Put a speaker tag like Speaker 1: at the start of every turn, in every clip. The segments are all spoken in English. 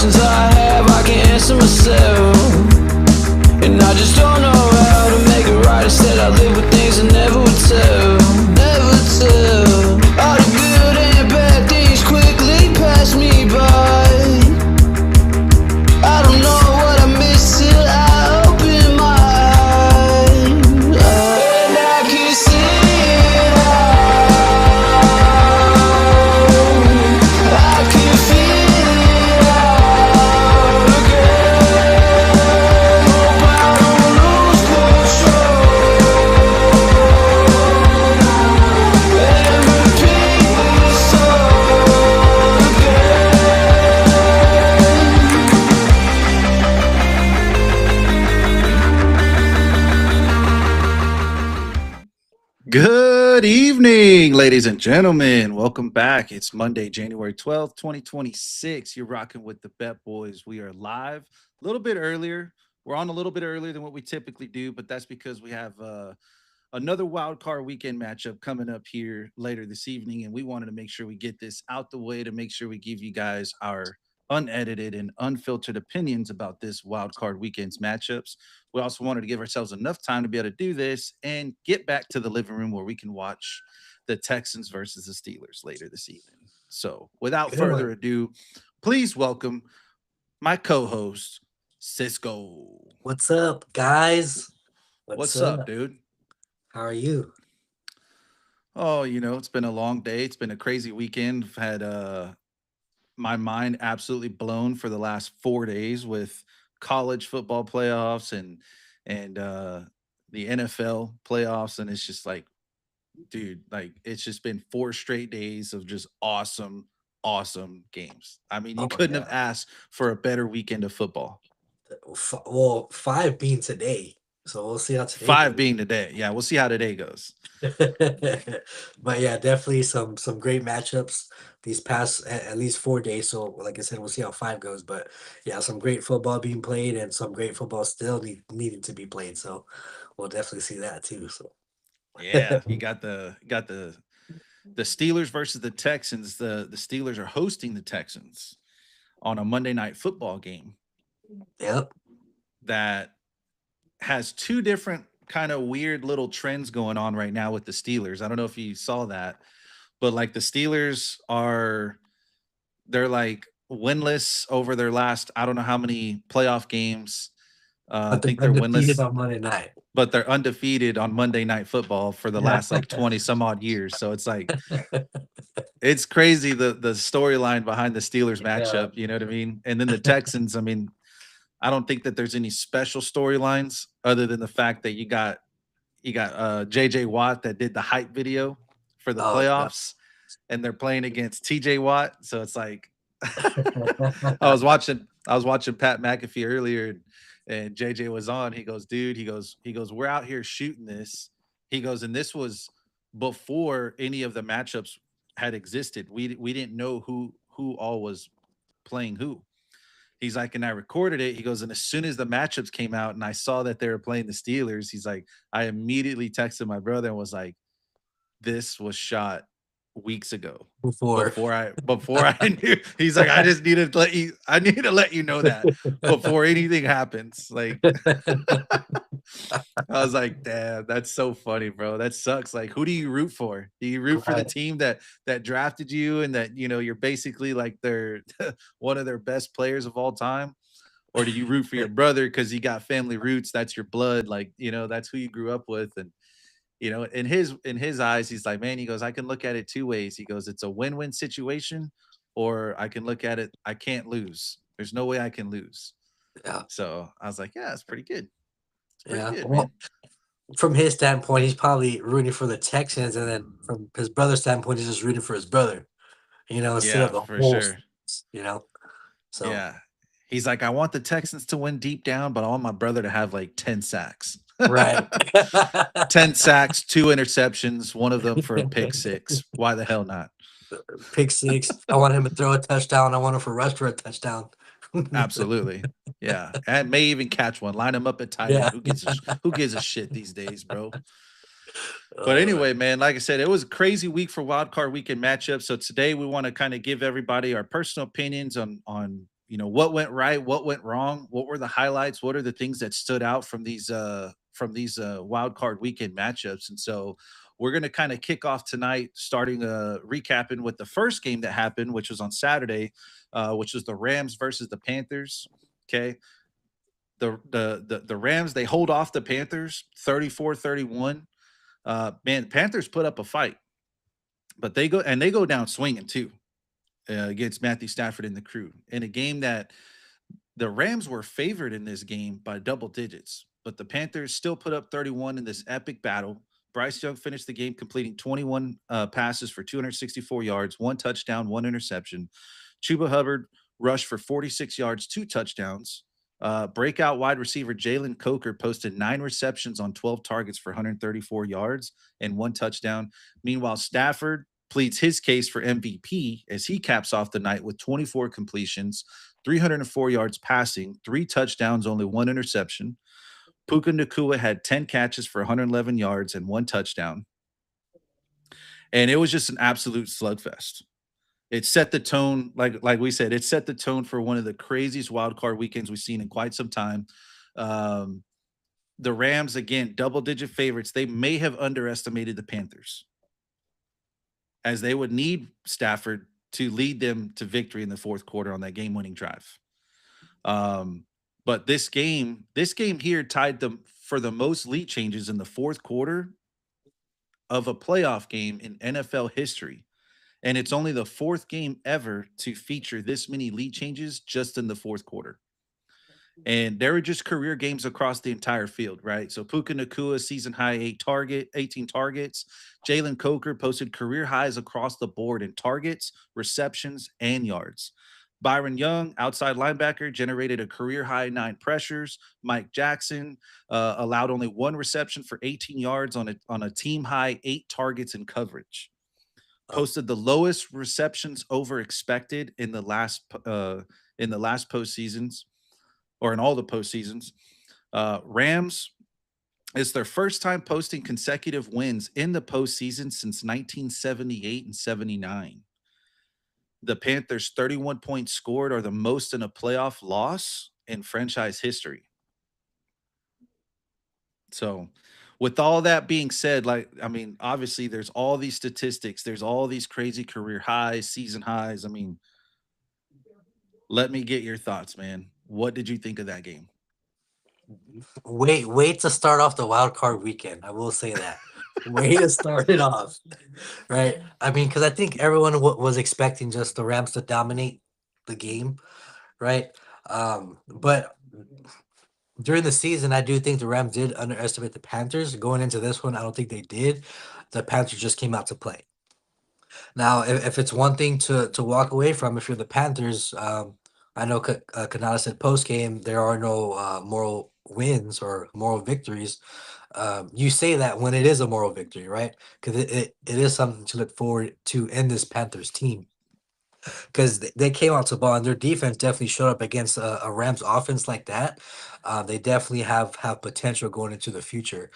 Speaker 1: questions I have, I can answer myself. And I just don't know how to make it right. Instead I live with things I never would tell. Never tell. All the good and bad things quickly pass me by. I don't know what I miss till I open my eyes. And I can see it all. I can feel it all again. Hope I don't lose control. And repeat this all again.
Speaker 2: Good evening, ladies and gentlemen. Welcome back. It's Monday, January 12th, 2026. You're rocking with the Bet Boys. We are live a little bit earlier. We're on a little bit earlier than what we typically do, but that's because we have another wild card weekend matchup coming up here later this evening, and we wanted to make sure we get this out the way to make sure we give you guys our unedited and unfiltered opinions about this wild card weekend's matchups. We also wanted to give ourselves enough time to be able to do this and get back to the living room where we can watch the Texans versus the Steelers later this evening. So, without
Speaker 3: Good
Speaker 2: further
Speaker 3: one.
Speaker 2: ado, please welcome my co-host Cisco.
Speaker 3: What's up, guys?
Speaker 2: What's up, dude?
Speaker 3: How are you?
Speaker 2: Oh, it's been a long day. It's been a crazy weekend. I've had my mind absolutely blown for the last 4 days with college football playoffs and the NFL playoffs, and it's just like, dude, like it's just been 4 straight days of just awesome games. I mean, you
Speaker 3: Oh
Speaker 2: couldn't have
Speaker 3: yeah.
Speaker 2: asked for a better weekend of football.
Speaker 3: Well, five being today, so we'll see how today
Speaker 2: Five
Speaker 3: goes.
Speaker 2: being today. Yeah, we'll see how today goes.
Speaker 3: But yeah, definitely some great matchups these past at least 4 days. So like I said, we'll see how five goes. But yeah, some great football being played and some great football still needing to be played. So we'll definitely see that too. So
Speaker 2: Yeah, you got the Steelers versus the Texans. The Steelers are hosting the Texans on a Monday night football game
Speaker 3: yep.
Speaker 2: that has two different kind of weird little trends going on right now with the Steelers. I don't know if you saw that, but like the Steelers they're like winless over their last I don't know how many playoff games. I
Speaker 3: But they're
Speaker 2: think they're
Speaker 3: undefeated
Speaker 2: winless,
Speaker 3: on Monday night.
Speaker 2: but they're undefeated on Monday Night Football for the
Speaker 3: Yeah.
Speaker 2: last like 20 some odd years. So it's like it's crazy the storyline behind the Steelers
Speaker 3: Yeah.
Speaker 2: matchup, you know what I mean? And then the Texans, I mean, I don't think that there's any special storylines other than the fact that you got JJ Watt that did the hype video for the
Speaker 3: Oh yeah.
Speaker 2: playoffs and they're playing against TJ Watt. So it's like I was watching Pat McAfee earlier and JJ was on. He goes, dude, he goes, we're out here shooting this. He goes, and this was before any of the matchups had existed. We didn't know who all was playing who. He's like, and I recorded it. He goes, and as soon as the matchups came out and I saw that they were playing the Steelers, he's like, I immediately texted my brother and was like, this was shot weeks ago
Speaker 3: Before.
Speaker 2: before I knew. He's like, I need to let you know that before anything happens. Like I was like, damn, that's so funny, bro. That sucks. Like, who do you root for? Do you root for the
Speaker 3: Right.
Speaker 2: team that drafted you and that you're basically like they're one of their best players of all time? Or do you root for your brother because he got family roots? That's your blood, like that's who you grew up with. And in his eyes, he's like, man, he goes, I can look at it two ways. He goes, it's a win-win situation, or I can look at it, I can't lose. There's no way I can lose.
Speaker 3: Yeah.
Speaker 2: So I was like, yeah, it's pretty good. It's pretty
Speaker 3: Yeah.
Speaker 2: good,
Speaker 3: Well,
Speaker 2: man.
Speaker 3: from his standpoint, he's probably rooting for the Texans, and then from his brother's standpoint, he's just rooting for his brother. Instead
Speaker 2: Yeah,
Speaker 3: of the
Speaker 2: for
Speaker 3: whole.
Speaker 2: sure.
Speaker 3: So
Speaker 2: Yeah. He's like, I want the Texans to win deep down, but I want my brother to have like 10 sacks.
Speaker 3: right.
Speaker 2: 10 sacks, 2 interceptions, one of them for a pick six. Why the hell not?
Speaker 3: Pick six. I want him to throw a touchdown. I want him to rush for a touchdown.
Speaker 2: Absolutely. Yeah. And may even catch one. Line him up at tight
Speaker 3: Yeah.
Speaker 2: end. Who gives a shit these days, bro? But
Speaker 3: Uh,
Speaker 2: anyway, man, like I said, it was a crazy week for wild card weekend matchups. So today we want to kind of give everybody our personal opinions on what went right, what went wrong, what were the highlights, what are the things that stood out from these wild card weekend matchups. And so we're going to kind of kick off tonight, starting recapping with the first game that happened, which was on Saturday, which was the Rams versus the Panthers. Okay, the Rams, they hold off the Panthers 34-31. Man, the Panthers put up a fight, but they go down swinging too, against Matthew Stafford and the crew in a game that the Rams were favored in this game by double digits, but the Panthers still put up 31 in this epic battle. Bryce Young finished the game completing 21 passes for 264 yards, one touchdown, one interception. Chuba Hubbard rushed for 46 yards, two touchdowns. Breakout wide receiver Jalen Coker posted 9 receptions on 12 targets for 134 yards and one touchdown. Meanwhile, Stafford pleads his case for MVP as he caps off the night with 24 completions, 304 yards passing, three touchdowns, only one interception. Puka Nakua had 10 catches for 111 yards and one touchdown. And it was just an absolute slugfest. It set the tone, like we said, it set the tone for one of the craziest wild card weekends we've seen in quite some time. Um, the Rams, again, double-digit favorites. They may have underestimated the Panthers, as they would need Stafford to lead them to victory in the fourth quarter on that game-winning drive. But this game here tied them for the most lead changes in the fourth quarter of a playoff game in NFL history. And it's only the fourth game ever to feature this many lead changes just in the fourth quarter. And there were just career games across the entire field, right? So Puka Nakua, season high 18 targets. Jalen Coker posted career highs across the board in targets, receptions, and yards. Byron Young, outside linebacker, generated a career high 9 pressures. Mike Jackson allowed only one reception for 18 yards on a team high 8 targets in coverage. Posted the lowest receptions over expected in the last postseasons, or in all the postseasons. Rams, it's their first time posting consecutive wins in the postseason since 1978 and 79. The Panthers' 31 points scored are the most in a playoff loss in franchise history. So, with all that being said, obviously there's all these statistics, there's all these crazy career highs, season highs. I mean, let me get your thoughts, man. What did you think of that game?
Speaker 3: Wait to start off the wild card weekend. I will say that. Way to start it off, right? I mean, because I think everyone was expecting just the Rams to dominate the game, right? But during the season, I do think the Rams did underestimate the Panthers. Going into this one, I don't think they did. The Panthers just came out to play. Now, if it's one thing to walk away from, if you're the Panthers, I know Kanata said post game there are no moral wins or moral victories. You say that when it is a moral victory, right? Because it is something to look forward to in this Panthers team. Because they came out to ball and their defense definitely showed up against a Rams offense like that. They definitely have potential going into the future.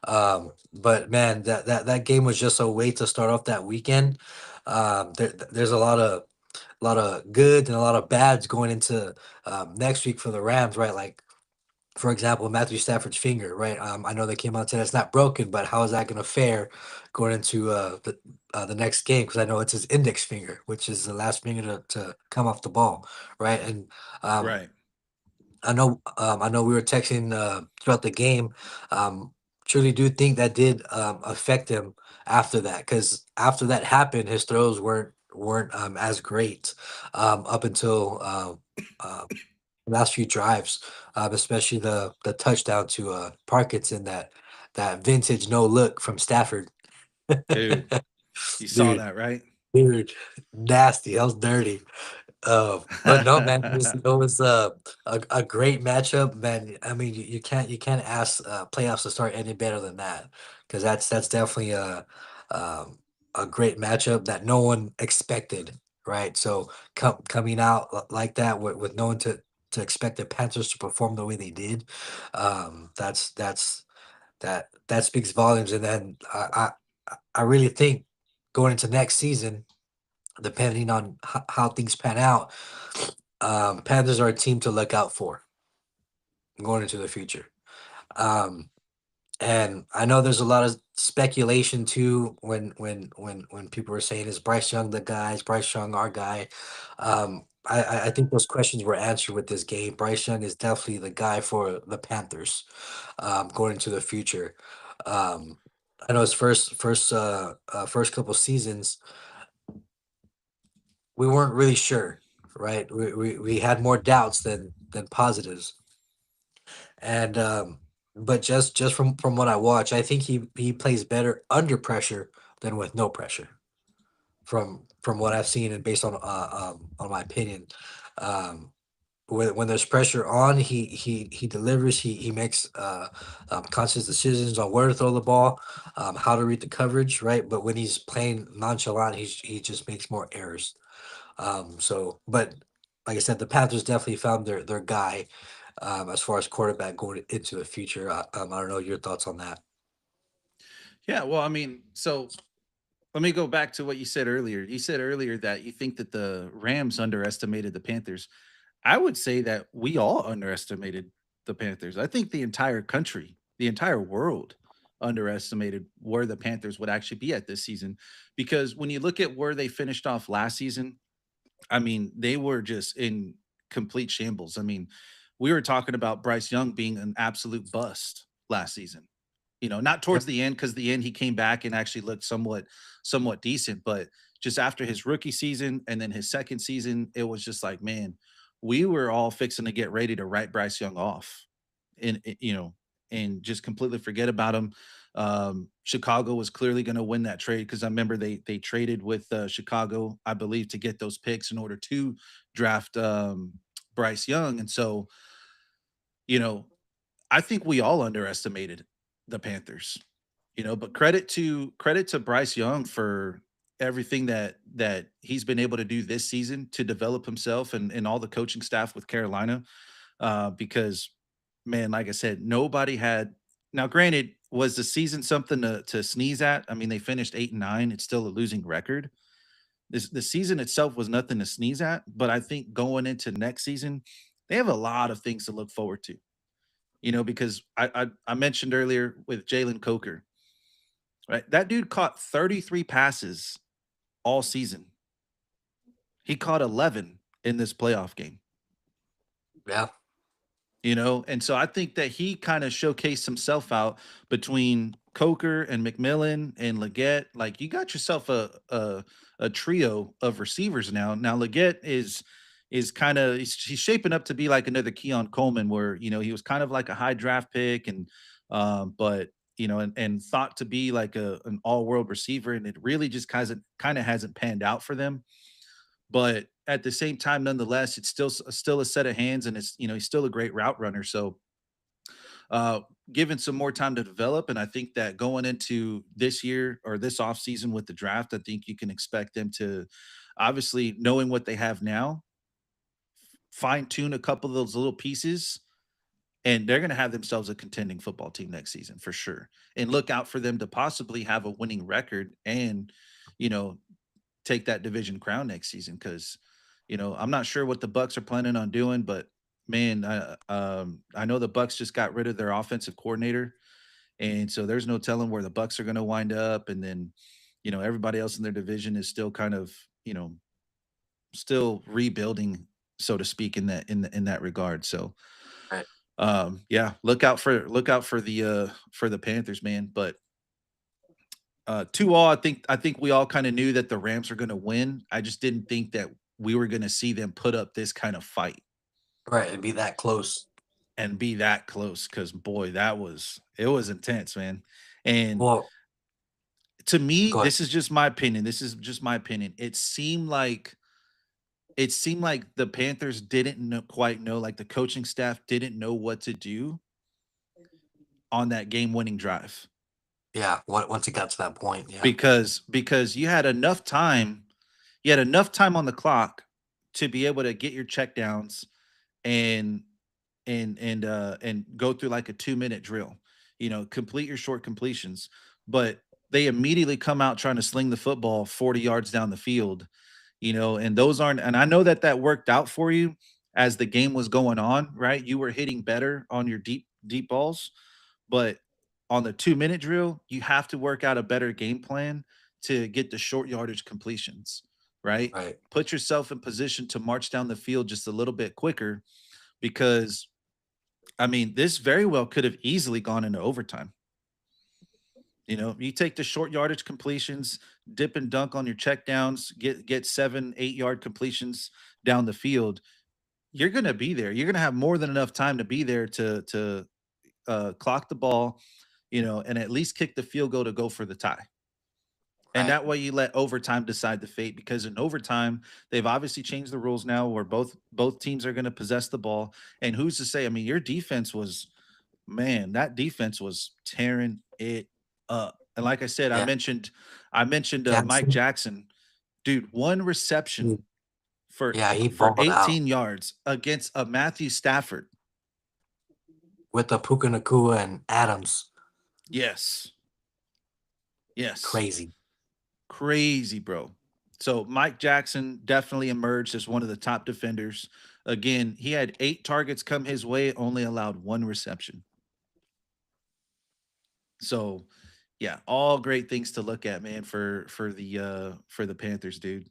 Speaker 3: But man, that game was just a way to start off that weekend. There's a lot of good and a lot of bads going into next week for the Rams, right? Like, for example, Matthew Stafford's finger, right? I know they came out and said it's not broken, but how is that going to fare going into the next game? Because I know it's his index finger, which is the last finger to come off the ball, right? And um,
Speaker 2: Right.
Speaker 3: I know we were texting throughout the game. Um, Truly do think that did affect him after that, because after that happened, his throws weren't as great up until last few drives, especially the touchdown to Parkinson, that vintage no look from Stafford.
Speaker 2: Dude, you saw
Speaker 3: dude,
Speaker 2: that, right?
Speaker 3: dude, nasty. That was dirty. But no, man, it was a great matchup, man. I mean, you can't ask playoffs to start any better than that, because that's definitely um, a great matchup that no one expected, right? So coming out like that with no one to expect the Panthers to perform the way they did, that speaks volumes. And then I really think going into next season, depending on how things pan out, Panthers are a team to look out for going into the future. Um, and I know there's a lot of speculation too when people were saying, is Bryce Young the guy? Is Bryce Young our guy? I think those questions were answered with this game. Bryce Young is definitely the guy for the Panthers going into the future. Um, I know his first couple seasons we weren't really sure, right? We had more doubts than positives, and but just from what I watch, I think he plays better under pressure than with no pressure. From what I've seen and based on my opinion, um, when there's pressure on, he delivers. He makes conscious decisions on where to throw the ball, how to read the coverage, right? But when he's playing nonchalant, he just makes more errors. But like I said, the Panthers definitely found their guy as far as quarterback going into the future. I don't know your thoughts on that.
Speaker 2: Yeah, well, I mean, so let me go back to what you said earlier. You said earlier that you think that the Rams underestimated the Panthers. I would say that we all underestimated the Panthers. I think the entire country, the entire world underestimated where the Panthers would actually be at this season. Because when you look at where they finished off last season, I mean, they were just in complete shambles. I mean, we were talking about Bryce Young being an absolute bust last season. Not
Speaker 3: Yep.
Speaker 2: towards the end, because the end he came back and actually looked somewhat decent, but just after his rookie season and then his second season, it was just like, man, we were all fixing to get ready to write Bryce Young off, and just completely forget about him. Chicago was clearly going to win that trade because I remember they traded with Chicago, I believe, to get those picks in order to draft Bryce Young, and so you know I think we all underestimated the Panthers, but credit to Bryce Young for everything that he's been able to do this season to develop himself and all the coaching staff with Carolina. Because man, like I said, nobody had. Now, granted, was the season something to sneeze at? I mean, they finished 8-9. It's still a losing record. The season itself was nothing to sneeze at, but I think going into next season, they have a lot of things to look forward to. Because I mentioned earlier with Jalen Coker, right? That dude caught 33 passes all season. He caught 11 in this playoff game.
Speaker 3: Yeah.
Speaker 2: And so I think that he kind of showcased himself out between Coker and McMillan and Leggett. Like, you got yourself a trio of receivers now. Now Leggett is kind of he's shaping up to be like another Keon Coleman, where he was kind of like a high draft pick, and but and thought to be like an all world receiver, and it really just kind of hasn't panned out for them. But at the same time, nonetheless, it's still a set of hands, and it's he's still a great route runner. So, given some more time to develop, and I think that going into this year or this off season with the draft, I think you can expect them to, obviously, knowing what they have now, fine tune a couple of those little pieces, and they're going to have themselves a contending football team next season for sure. And look out for them to possibly have a winning record and you know take that division crown next season, because I'm not sure what the Bucks are planning on doing, but man, I know the Bucks just got rid of their offensive coordinator, and so there's no telling where the Bucks are going to wind up. And then everybody else in their division is still kind of still rebuilding, so to speak, in that regard. So
Speaker 3: Right.
Speaker 2: yeah, look out for the Panthers, man. But 2-all, I think we all kind of knew that the Rams were going to win. I just didn't think that we were going to see them put up this kind of fight
Speaker 3: Right. And be that close.
Speaker 2: and be that close, because boy, it was intense, man. And
Speaker 3: Well,
Speaker 2: to me,
Speaker 3: go ahead.
Speaker 2: this is just my opinion. This is just my opinion. It seemed like the Panthers didn't quite know, like the coaching staff didn't know what to do on that game-winning drive,
Speaker 3: Yeah. Once it got to that point, yeah.
Speaker 2: because you had enough time on the clock to be able to get your checkdowns and and go through like a 2-minute drill, complete your short completions. But they immediately come out trying to sling the football 40 yards down the field, and those aren't, and I know that that worked out for you as the game was going on, right? You were hitting better on your deep balls, but on the 2 minute drill, you have to work out a better game plan to get the short yardage completions, right?
Speaker 3: Right.
Speaker 2: Put yourself in position to march down the field just a little bit quicker because, I mean, this very well could have easily gone into overtime. You take the short yardage completions, dip and dunk on your check downs, get 7, 8 yard completions down the field. You're gonna be there. You're gonna have more than enough time to be there to clock the ball, and at least kick the field goal to go for the tie. And
Speaker 3: Right.
Speaker 2: that way you let overtime decide the fate because in overtime, they've obviously changed the rules now where both teams are going to possess the ball. And who's to say? I mean, your defense was, man, that defense was tearing it up. And like I said, I
Speaker 3: Yeah.
Speaker 2: mentioned I mentioned Mike
Speaker 3: Jackson.
Speaker 2: Jackson, dude, one
Speaker 3: he-
Speaker 2: reception for
Speaker 3: Yeah, he
Speaker 2: for
Speaker 3: balled out
Speaker 2: 18 yards against a Matthew Stafford.
Speaker 3: with the Puka Nakua and Adams.
Speaker 2: Yes. Yes.
Speaker 3: Crazy.
Speaker 2: Crazy, bro. So Mike Jackson definitely emerged as one of the top defenders. Again, he had 8 targets come his way, only allowed 1 reception. So, yeah, all great things to look at, man, for the Panthers, dude.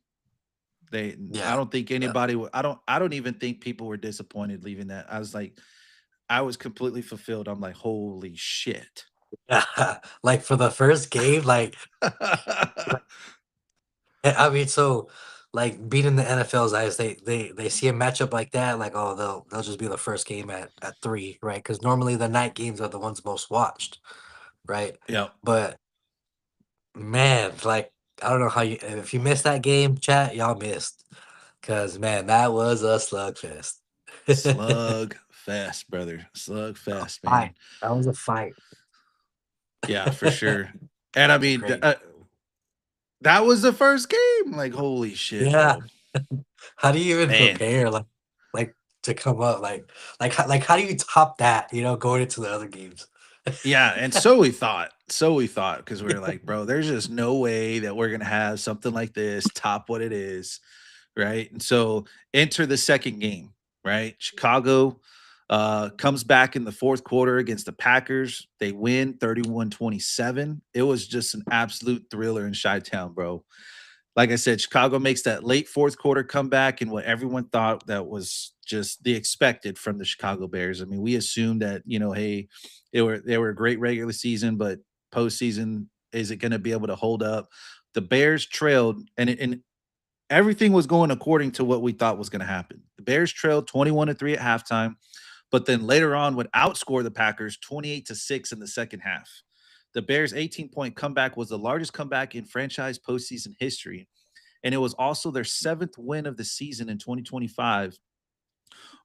Speaker 2: I
Speaker 3: Yeah.
Speaker 2: don't think
Speaker 3: Yeah.
Speaker 2: anybody I don't even think people were disappointed leaving that. I was completely fulfilled. I'm like, holy shit.
Speaker 3: Like for the first game, I mean, so like beating the NFL's eyes, they see a matchup like that, like oh they'll just be the first game at 3, right? Because normally the night games are the ones most watched, right?
Speaker 2: Yeah.
Speaker 3: But man, like I don't know how you if you missed that game, chat, y'all missed, because man, that was a slugfest.
Speaker 2: Slug fest, brother. Slug fest,
Speaker 3: Fight.
Speaker 2: man.
Speaker 3: That was a fight.
Speaker 2: Yeah, for sure. And I mean,
Speaker 3: Crazy.
Speaker 2: that was the first game. Like, holy shit,
Speaker 3: Yeah.
Speaker 2: bro.
Speaker 3: How do you even
Speaker 2: Man.
Speaker 3: prepare like to come up like how do you top that, going into the other games?
Speaker 2: Yeah, and so we thought. So we thought because we were like, bro, there's just no way that we're gonna have something like this top what it is, right? And so enter the second game, right? Chicago comes back in the fourth quarter against the Packers. They win 31-27. It was just an absolute thriller in Chi-Town, bro. Like I said, Chicago makes that late fourth quarter comeback and what everyone thought that was just the expected from the Chicago Bears. I mean, we assumed that, hey, they were a great regular season, but postseason, is it going to be able to hold up? The Bears trailed, and everything was going according to what we thought was going to happen. The Bears trailed 21-3 at halftime, but then later on would outscore the Packers 28-6 in the second half. The Bears' 18-point comeback was the largest comeback in franchise postseason history, and it was also their 7th win of the season in 2025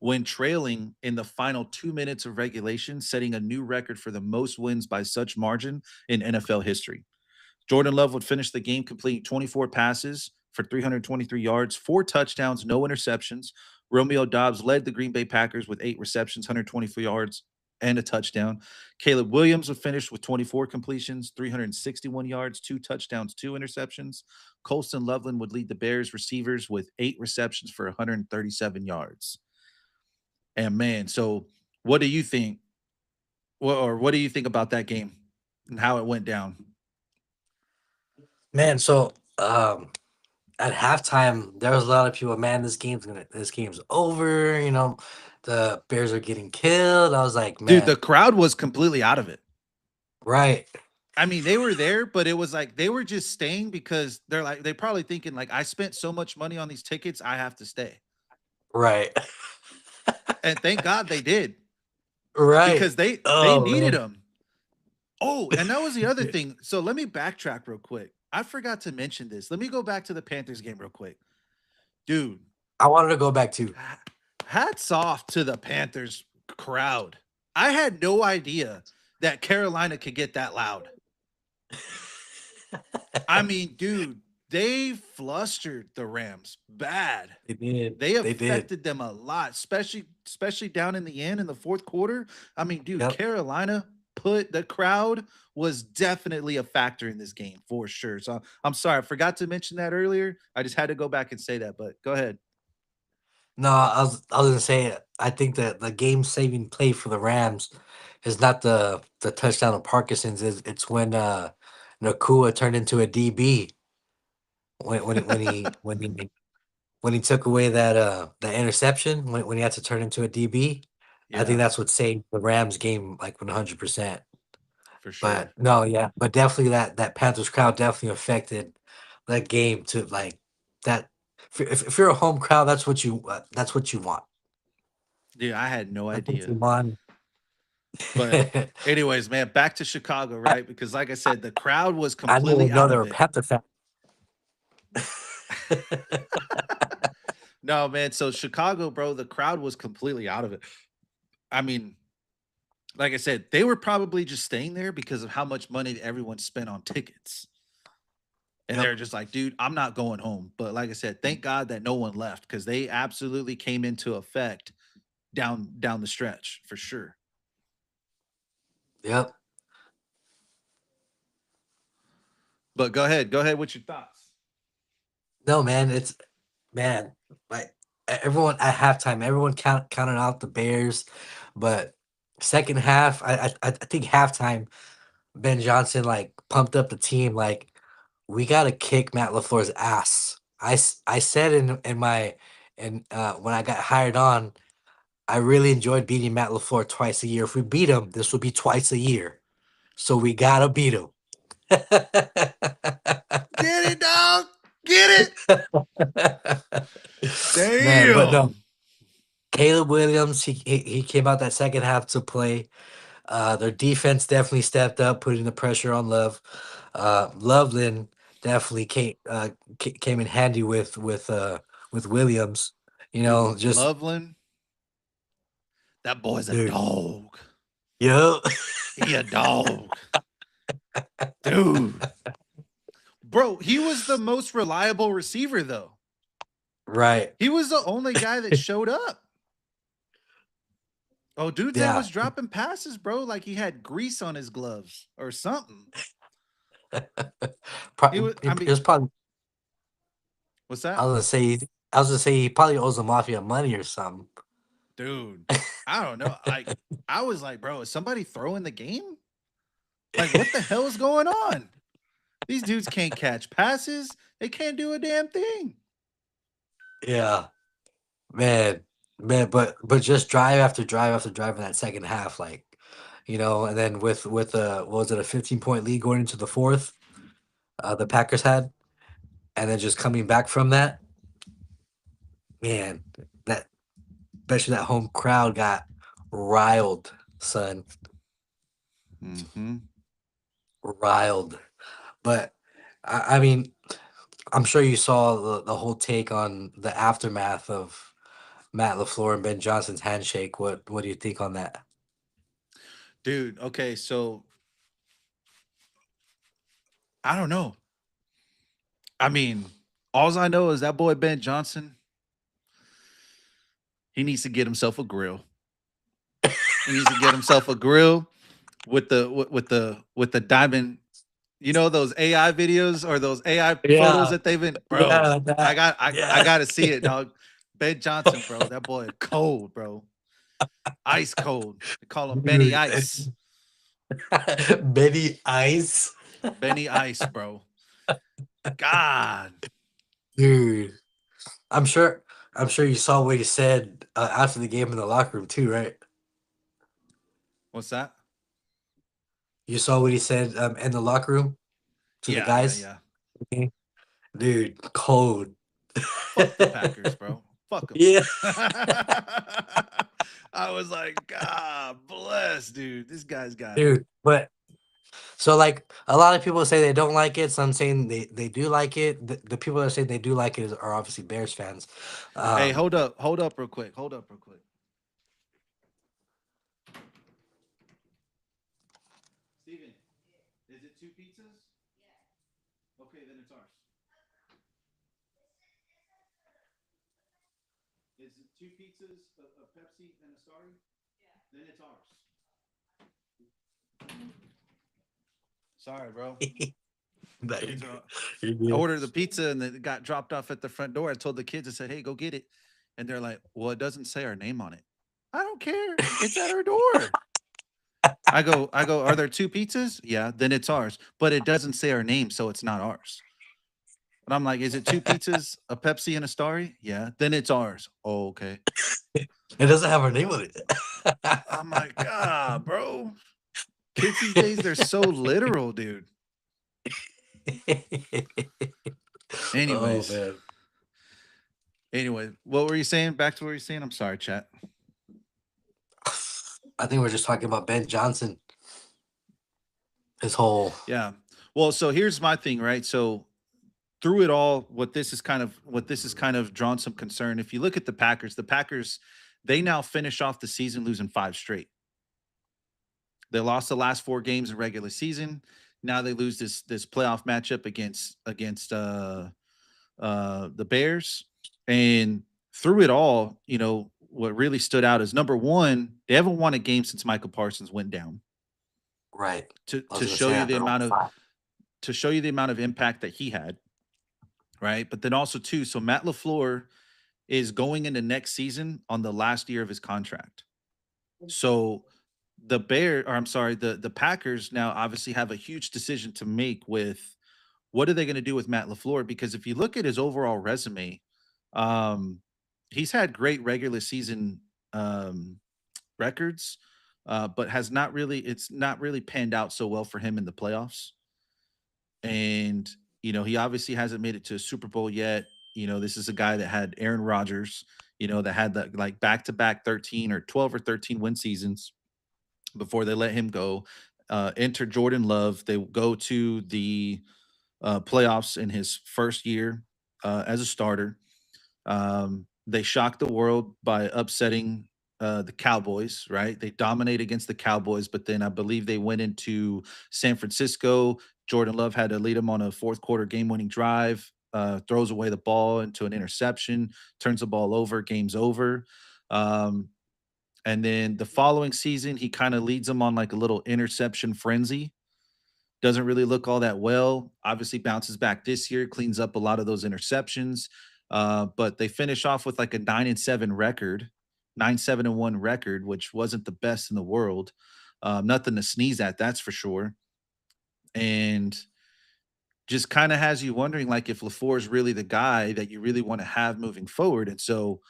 Speaker 2: when trailing in the final 2 minutes of regulation, setting a new record for the most wins by such margin in NFL history. Jordan Love would finish the game completing 24 passes for 323 yards, 4 touchdowns, no interceptions. Romeo Dobbs led the Green Bay Packers with 8 receptions, 124 yards, and a touchdown. Caleb Williams would finish with 24 completions, 361 yards, 2 touchdowns, 2 interceptions. Colston Loveland would lead the Bears receivers with 8 receptions for 137 yards. And man, so what do you think? Or what do you think about that game and how it went down?
Speaker 3: Man, so at halftime, there was a lot of people, man, this game's over, the Bears are getting killed. I was like,
Speaker 2: Dude, the
Speaker 3: man,
Speaker 2: crowd was completely out of it.
Speaker 3: right,
Speaker 2: I mean, they were there, but it was like they were just staying because they probably thinking like I spent so much money on these tickets, I have to stay.
Speaker 3: right,
Speaker 2: And thank God they did
Speaker 3: right.
Speaker 2: because they
Speaker 3: Oh
Speaker 2: needed
Speaker 3: man.
Speaker 2: them. Oh, and that was the other thing. So let me backtrack real quick. I forgot to mention this. Let me go back to the Panthers game real quick. Dude,
Speaker 3: I wanted to go back too.
Speaker 2: hats off to the Panthers crowd. I had no idea that Carolina could get that loud. I mean, dude, they flustered the Rams bad.
Speaker 3: They did.
Speaker 2: They
Speaker 3: They did.
Speaker 2: affected them a lot, especially down in the end in the fourth quarter. I mean, dude,
Speaker 3: Yep.
Speaker 2: Carolina the crowd was definitely a factor in this game for sure. So I'm sorry, I forgot to mention that earlier. I just had to go back and say that, but go ahead.
Speaker 3: No, I was gonna say I think that the game saving play for the Rams is not the touchdown of Parkinson's. It's when Nakua turned into a DB when he took away that interception when he had to turn into a DB. I think
Speaker 2: Yeah,
Speaker 3: that's what saved the Rams game like 100%.
Speaker 2: for sure.
Speaker 3: But no, yeah, but definitely that Panthers crowd definitely affected that game to like that. If you're a home crowd, that's what you want.
Speaker 2: Dude, I had no
Speaker 3: That's what
Speaker 2: idea.
Speaker 3: you want.
Speaker 2: But anyways, man, back to Chicago,
Speaker 3: I,
Speaker 2: right? Because like I said, the crowd was
Speaker 3: I didn't
Speaker 2: completely
Speaker 3: even know
Speaker 2: out
Speaker 3: they
Speaker 2: of
Speaker 3: were
Speaker 2: it.
Speaker 3: Panther fans.
Speaker 2: No, man. So Chicago, bro, the crowd was completely out of it. I mean, like I said, they were probably just staying there because of how much money everyone spent on tickets. And
Speaker 3: Yep.
Speaker 2: they're just like, dude, I'm not going home. But like I said, thank God that no one left because they absolutely came into effect down the stretch for sure.
Speaker 3: Yep.
Speaker 2: But go ahead with your thoughts.
Speaker 3: No, man, it's man, like everyone at halftime, everyone counted out the Bears, but second half, I think halftime, Ben Johnson like pumped up the team like we gotta kick Matt LaFleur's ass. I said in my and when I got hired on, I really enjoyed beating Matt LaFleur twice a year. If we beat him, this will be twice a year. So we gotta beat him.
Speaker 2: Get it, dog. Get it.
Speaker 3: Man, but no,
Speaker 2: Damn.
Speaker 3: Caleb Williams, he came out that second half to play. Their defense definitely stepped up, putting the pressure on Love. Loveland definitely came in handy with Williams. You know,
Speaker 2: Dude,
Speaker 3: just
Speaker 2: Loveland, that boy's a
Speaker 3: dude.
Speaker 2: dog.
Speaker 3: Yo,
Speaker 2: He a dog. Dude. Bro, he was the most reliable receiver, though.
Speaker 3: right.
Speaker 2: He was the only guy that showed up. Oh, dude that
Speaker 3: Yeah.
Speaker 2: was dropping passes, bro, like he had grease on his gloves or something. He was, I
Speaker 3: It
Speaker 2: mean,
Speaker 3: was probably.
Speaker 2: what's
Speaker 3: I
Speaker 2: that?
Speaker 3: was gonna say. I was gonna say he probably owes the mafia money or something.
Speaker 2: Dude, I don't know. I was like, bro, is somebody throwing the game? Like, what the hell is going on? These dudes can't catch passes. They can't do a damn thing.
Speaker 3: Yeah, man, man. But just drive after drive after drive in that second half, like and then with what was it, a 15-point lead going into the fourth, the Packers had, and then just coming back from that, man, that especially that home crowd got riled, son,
Speaker 2: Mm-hmm.
Speaker 3: riled. But I mean, I'm sure you saw the whole take on the aftermath of Matt LaFleur and Ben Johnson's handshake. What do you think on that?
Speaker 2: Dude, okay, so I don't know. I mean, all I know is that boy Ben Johnson, he needs to get himself a grill. He needs to get himself a grill with the diamond. You know those AI videos or those AI photos
Speaker 3: Yeah,
Speaker 2: that they've been, bro.
Speaker 3: yeah,
Speaker 2: I
Speaker 3: yeah.
Speaker 2: gotta see it, dog. Ben Johnson, bro. That boy cold, bro. Ice cold. They call him Benny
Speaker 3: Dude,
Speaker 2: Ice.
Speaker 3: Benny Ice,
Speaker 2: Benny Ice, bro. God.
Speaker 3: dude. I'm sure. I'm sure you saw what he said after the game in the locker room too, right?
Speaker 2: What's that?
Speaker 3: You saw what he said in the locker room to the
Speaker 2: Yeah, yeah,
Speaker 3: guys.
Speaker 2: yeah.
Speaker 3: Mhm. Dude, cold.
Speaker 2: Fuck the Packers, bro. Fuck them.
Speaker 3: Yeah,
Speaker 2: I was like, God bless, dude. This guy's got it.
Speaker 3: dude. But so like a lot of people say they don't like it. Some saying they do like it. The people that say they do like it are obviously Bears fans.
Speaker 2: Hey,
Speaker 3: Um,
Speaker 2: hold up real quick. Hold up real quick. Steven, is it two pizzas? Okay, then it's ours. Is it two pizzas, a Pepsi, and a Starry? Then it's ours. Sorry, bro.
Speaker 3: No, you're
Speaker 2: Kids
Speaker 3: good.
Speaker 2: are,
Speaker 3: You're
Speaker 2: I
Speaker 3: good.
Speaker 2: ordered the pizza and it got dropped off at the front door. I told the kids, I said, "Hey, go get it." And they're like, "Well, it doesn't say our name on it." I don't care. It's at our door. I go, "Are there two pizzas?" Yeah, then it's ours. But it doesn't say our name, so it's not ours. And I'm like, "Is it two pizzas, a Pepsi, and a Starry?" Yeah, then it's ours. Oh, okay.
Speaker 3: It doesn't have our name on it.
Speaker 2: I'm like, "Ah, bro." Kids these days, they're so literal, dude.
Speaker 3: Oh
Speaker 2: Anyways,
Speaker 3: man.
Speaker 2: what were you saying? Back to what you were saying. I'm sorry, chat.
Speaker 3: I think we're just talking about Ben Johnson. His whole
Speaker 2: Yeah. Well, so here's my thing, right? So through it all, what this is kind of drawn some concern. If you look at the Packers, they now finish off the season losing five straight. They lost the last four games in regular season. Now they lose this playoff matchup against the Bears. And through it all, what really stood out is number one, they haven't won a game since Michael Parsons went down.
Speaker 3: right.
Speaker 2: To
Speaker 3: I was
Speaker 2: to
Speaker 3: gonna
Speaker 2: show
Speaker 3: say
Speaker 2: you
Speaker 3: that
Speaker 2: the
Speaker 3: they're on
Speaker 2: amount of
Speaker 3: fire.
Speaker 2: to show you the amount of impact that he had, right? But then also too, so Matt LaFleur is going into next season on the last year of his contract. So the Packers now obviously have a huge decision to make with what are they going to do with Matt LaFleur? Because if you look at his overall resume, um, he's had great regular season um, records, but it's not really panned out so well for him in the playoffs. And he obviously hasn't made it to a Super Bowl yet. This is a guy that had Aaron Rodgers, that had the like back to back 13 or 12 or 13 win seasons before they let him go. Enter Jordan Love. They go to the playoffs in his first year as a starter. They shocked the world by upsetting the Cowboys, right? They dominate against the Cowboys, but then I believe they went into San Francisco. Jordan Love had to lead them on a fourth quarter game winning drive, throws away the ball into an interception, turns the ball over, game's over. Um, and then the following season, he kind of leads them on like a little interception frenzy. Doesn't really look all that well. Obviously, bounces back this year, cleans up a lot of those interceptions. But they finish off with like a 9-7 record, 9-7-1 record, which wasn't the best in the world. Nothing to sneeze at, that's for sure. And just kind of has you wondering like if LaFleur is really the guy that you really want to have moving forward. And so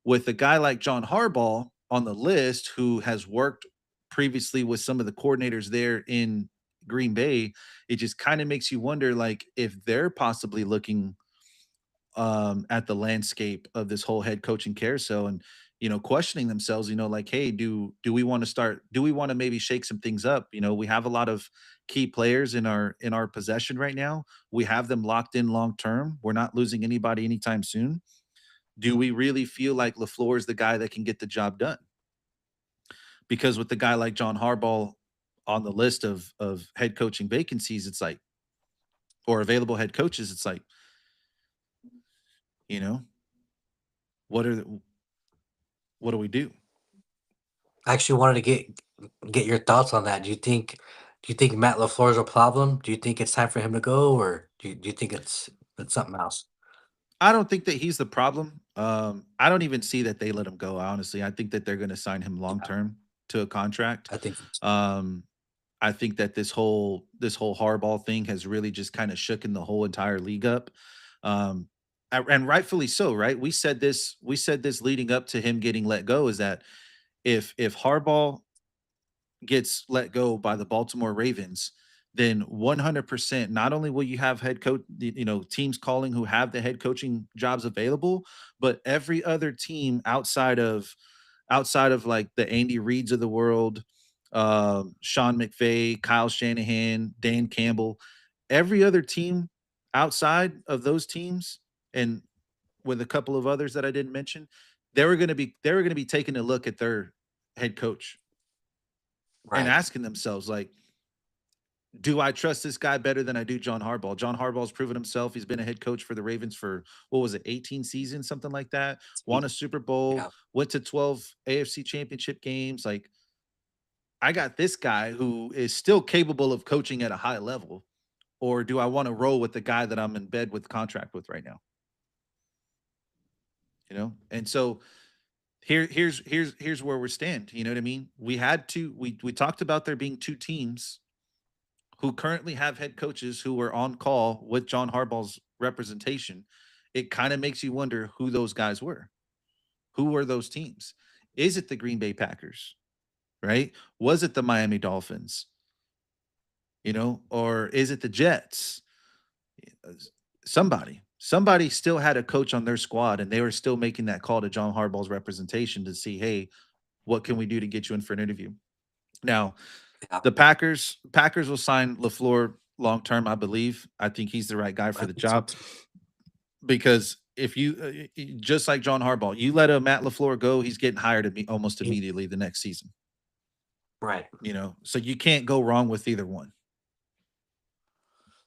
Speaker 2: with a guy like John Harbaugh on the list who has worked previously with some of the coordinators there in Green Bay, it just kind of makes you wonder like if they're possibly looking at the landscape of this whole head coaching carousel and questioning themselves, like, hey, do we want to maybe shake some things up? We have a lot of key players in our possession right now. We have them locked in long term. We're not losing anybody anytime soon. Do we really feel like LaFleur is the guy that can get the job done? Because with the guy like John Harbaugh on the list of head coaching vacancies, it's like, or available head coaches, it's like, you know, what are the, what do we do?
Speaker 3: I actually wanted to get your thoughts on that. Do you think Matt LaFleur is a problem? Do you think it's time for him to go, or do you think it's something else?
Speaker 2: I don't think that he's the problem. I don't even see that they let him go. Honestly, I think that they're going to sign him long
Speaker 3: Yeah,
Speaker 2: term to a contract.
Speaker 3: I think so too.
Speaker 2: Um, I think that this whole hardball thing has really just kind of shooken the whole entire league up, and rightfully so. Right? We said this leading up to him getting let go is that if Harbaugh gets let go by the Baltimore Ravens, then 100% not only will you have head coach, teams calling who have the head coaching jobs available, but every other team outside of like the Andy Reeds of the world, Sean McVay, Kyle Shanahan, Dan Campbell, every other team outside of those teams, and with a couple of others that I didn't mention, they were going to be taking a look at their head coach and
Speaker 3: Right.
Speaker 2: asking themselves like, do I trust this guy better than I do John Harbaugh? John Harbaugh's proven himself. He's been a head coach for the Ravens for what was it, 18 seasons, something like that. Won a Super Bowl,
Speaker 3: Yeah.
Speaker 2: went to 12 AFC championship games. Like, I got this guy who is still capable of coaching at a high level, or do I want to roll with the guy that I'm in bed with contract with right now? And so here's where we stand. You know what I mean? We talked about there being two teams who currently have head coaches who were on call with John Harbaugh's representation. It kind of makes you wonder who those guys were. Who were those teams? Is it the Green Bay Packers? Right? Was it the Miami Dolphins? Or is it the Jets? Somebody still had a coach on their squad, and they were still making that call to John Harbaugh's representation to see, hey, what can we do to get you in for an interview? Now,
Speaker 3: Yeah,
Speaker 2: the Packers will sign LaFleur long term, I believe. I think he's the right guy
Speaker 3: I
Speaker 2: for the
Speaker 3: think so
Speaker 2: job
Speaker 3: too.
Speaker 2: because if you just like John Harbaugh, you let a Matt LaFleur go, he's getting hired almost
Speaker 3: He-
Speaker 2: immediately the next season.
Speaker 3: Right.
Speaker 2: So you can't go wrong with either one.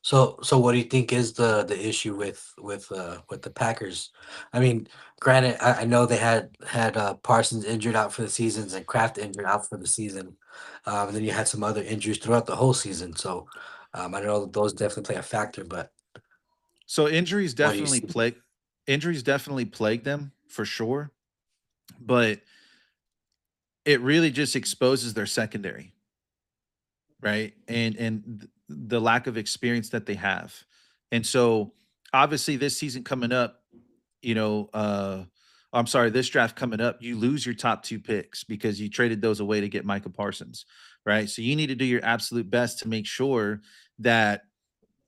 Speaker 3: So what do you think is the issue with the Packers? I mean, granted, I know they had Parsons injured out for the seasons and Kraft injured out for the season, and then you had some other injuries throughout the whole season. So I know that those definitely play a factor. But
Speaker 2: So
Speaker 3: what do you see?
Speaker 2: injuries definitely plague them for sure, but it really just exposes their secondary, right? And the lack of experience that they have. And so obviously this season coming up, you know, I'm sorry, this draft coming up, you lose your top two picks because you traded those away to get Micah Parsons, right? So you need to do your absolute best to make sure that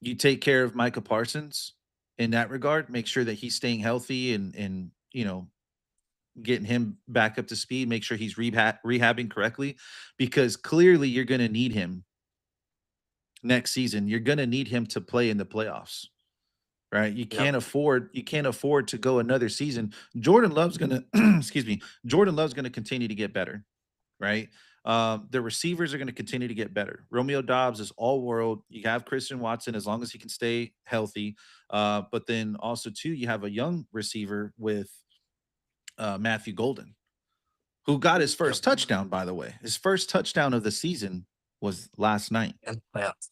Speaker 2: you take care of Micah Parsons in that regard, make sure that he's staying healthy and getting him back up to speed, make sure he's rehabbing correctly because clearly you're going to need him next season. You're going to need him to play in the playoffs, right?
Speaker 3: Yep.
Speaker 2: You can't afford to go another season. Jordan Love's going to excuse me. Jordan Love's going to continue to get better, right? The receivers are going to continue to get better. Romeo Dobbs is all world. You have Christian Watson as long as he can stay healthy. But then also too, you have a young receiver with Matthew Golden, who got his
Speaker 3: Yep.
Speaker 2: first touchdown, by the way. His first touchdown of the season was last night,
Speaker 3: And playoffs.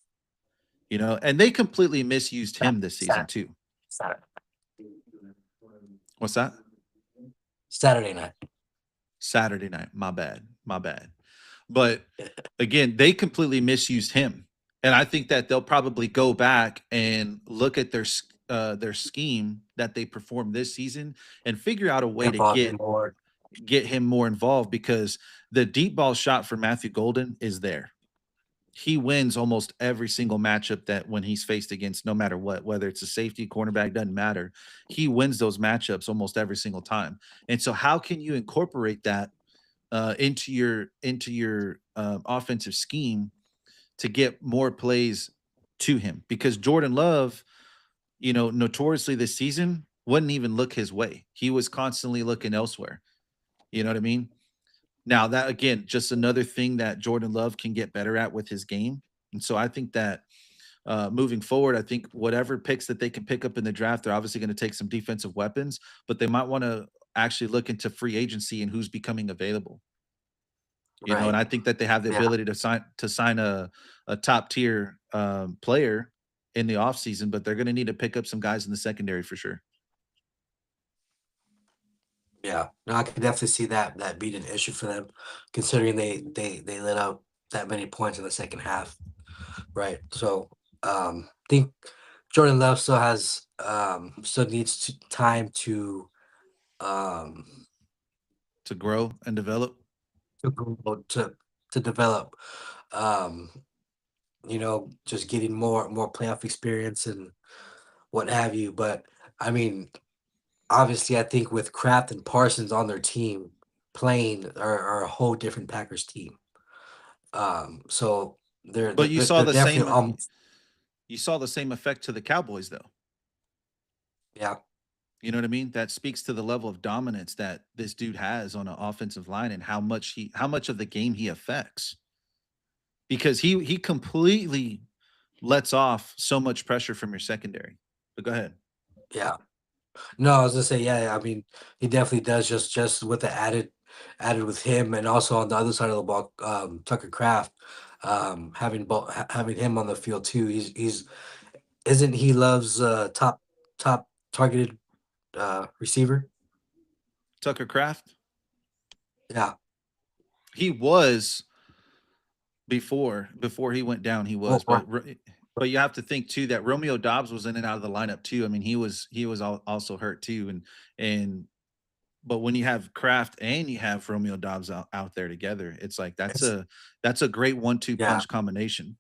Speaker 2: and they completely misused him this season
Speaker 3: Saturday,
Speaker 2: too.
Speaker 3: Saturday,
Speaker 2: What's that?
Speaker 3: Saturday night.
Speaker 2: Saturday night. My bad. My bad. But again, they completely misused him. And I think that they'll probably go back and look at their scheme that they performed this season and figure out a way to
Speaker 3: Involved in more.
Speaker 2: get him more involved because the deep ball shot for Matthew Golden is there. He wins almost every single matchup that when he's faced against, no matter what, whether it's a safety, cornerback, doesn't matter. He wins those matchups almost every single time. And so, how can you incorporate that into your offensive scheme to get more plays to him? Because Jordan Love, notoriously this season wouldn't even look his way. He was constantly looking elsewhere. You know what I mean? Now that again, just another thing that Jordan Love can get better at with his game. And so I think that moving forward, I think whatever picks that they can pick up in the draft, they're obviously going to take some defensive weapons, but they might want to actually look into free agency and who's becoming available. And
Speaker 3: Right.
Speaker 2: I think that they have the
Speaker 3: Yeah.
Speaker 2: ability to sign a top tier player in the offseason, but they're going to need to pick up some guys in the secondary for sure.
Speaker 3: Yeah, no, I can definitely see that being an issue for them, considering they let out that many points in the second half, right? So, think Jordan Love still needs time um
Speaker 2: To grow and develop.
Speaker 3: grow, to develop, um, just getting more playoff experience and what have you. But I mean, obviously, I think with Kraft and Parsons on their team playing are a whole different Packers team. So they're
Speaker 2: But
Speaker 3: they're, they're they're definitely
Speaker 2: you saw the same effect to the Cowboys though.
Speaker 3: yeah,
Speaker 2: You know what I mean? That speaks to the level of dominance that this dude has on an offensive line and how much of the game he affects. Because he completely lets off so much pressure from your secondary. But go ahead.
Speaker 3: yeah. No, I was gonna say, yeah, I mean, he definitely does just with the added. added with him, and also on the other side of the ball, Tucker Craft, having him on the field too. He's isn't he loves top targeted receiver?
Speaker 2: Tucker Craft.
Speaker 3: Yeah.
Speaker 2: He was before he went down. He
Speaker 3: Oh,
Speaker 2: was,
Speaker 3: right.
Speaker 2: but you have to think too that Romeo Dobbs was in and out of the lineup too. I mean, he was also hurt too, and but when you have Kraft and you have Romeo Dobbs out there together, it's like
Speaker 3: It's,
Speaker 2: that's a great 1-2
Speaker 3: yeah.
Speaker 2: punch combination.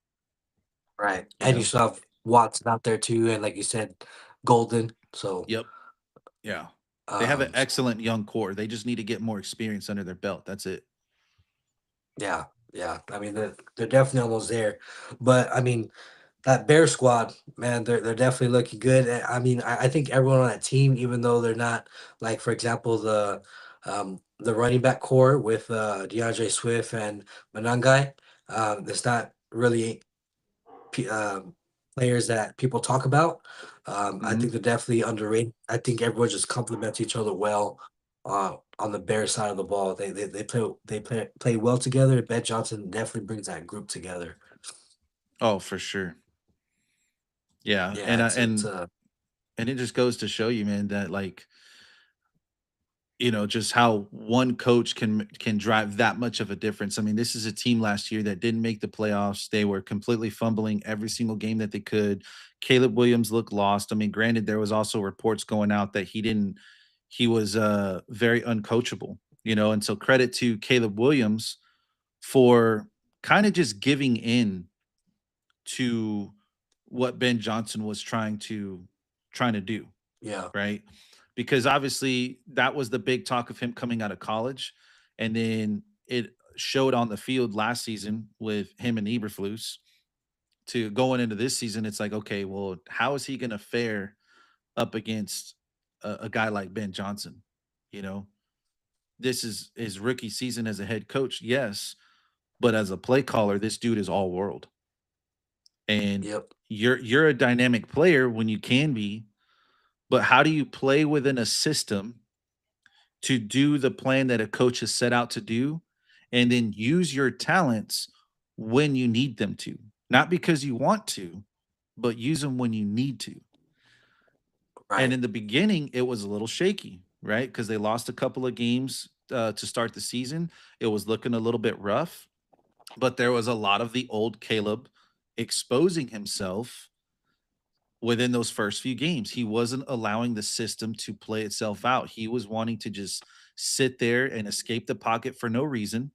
Speaker 3: Right.
Speaker 2: You
Speaker 3: And you
Speaker 2: know.
Speaker 3: still have Watson out there too, and like you said, Golden. So
Speaker 2: Yep. Yeah. They have an
Speaker 3: um,
Speaker 2: excellent young core. They just need to get more experience under their belt. That's it.
Speaker 3: yeah, yeah. I mean, they're definitely almost there. But I mean, that Bear squad, man, they're definitely looking good. I mean, I think everyone on that team, even though they're not like, for example, the running back core with DeAndre Swift and Manangai, it's not really players that people talk about. I think
Speaker 2: Mhm.
Speaker 3: they're definitely underrated. I think everyone just complements each other well. On the Bears side of the ball, they play well together. Ben Johnson definitely brings that group together.
Speaker 2: Oh, for sure. Yeah,
Speaker 3: Yeah,
Speaker 2: and it just goes to show you, man, that like just how one coach can drive that much of a difference. I mean, this is a team last year that didn't make the playoffs. They were completely fumbling every single game that they could. Caleb Williams looked lost. I mean, granted, there was also reports going out that he was very uncoachable, and so credit to Caleb Williams for kind of just giving in to what Ben Johnson was trying to do,
Speaker 3: yeah,
Speaker 2: right? Because obviously that was the big talk of him coming out of college, and then it showed on the field last season with him and Eberflus. To going into this season, it's like, okay, well, how is he going to fare up against a guy like Ben Johnson? You know, this is his rookie season as a head coach, yes, but as a play caller, this dude is all world, and
Speaker 3: yep,
Speaker 2: you're a dynamic player when you can be, but how do you play within a system to do the plan that a coach has set out to do and then use your talents when you need them to? Not because you want to, but use them when you need to. And
Speaker 3: right,
Speaker 2: in the beginning, it was a little shaky, right? Because they lost a couple of games to start the season. It was looking a little bit rough, but there was a lot of the old Caleb exposing himself within those first few games. He wasn't allowing the system to play itself out. He was wanting to just sit there and escape the pocket for no reason.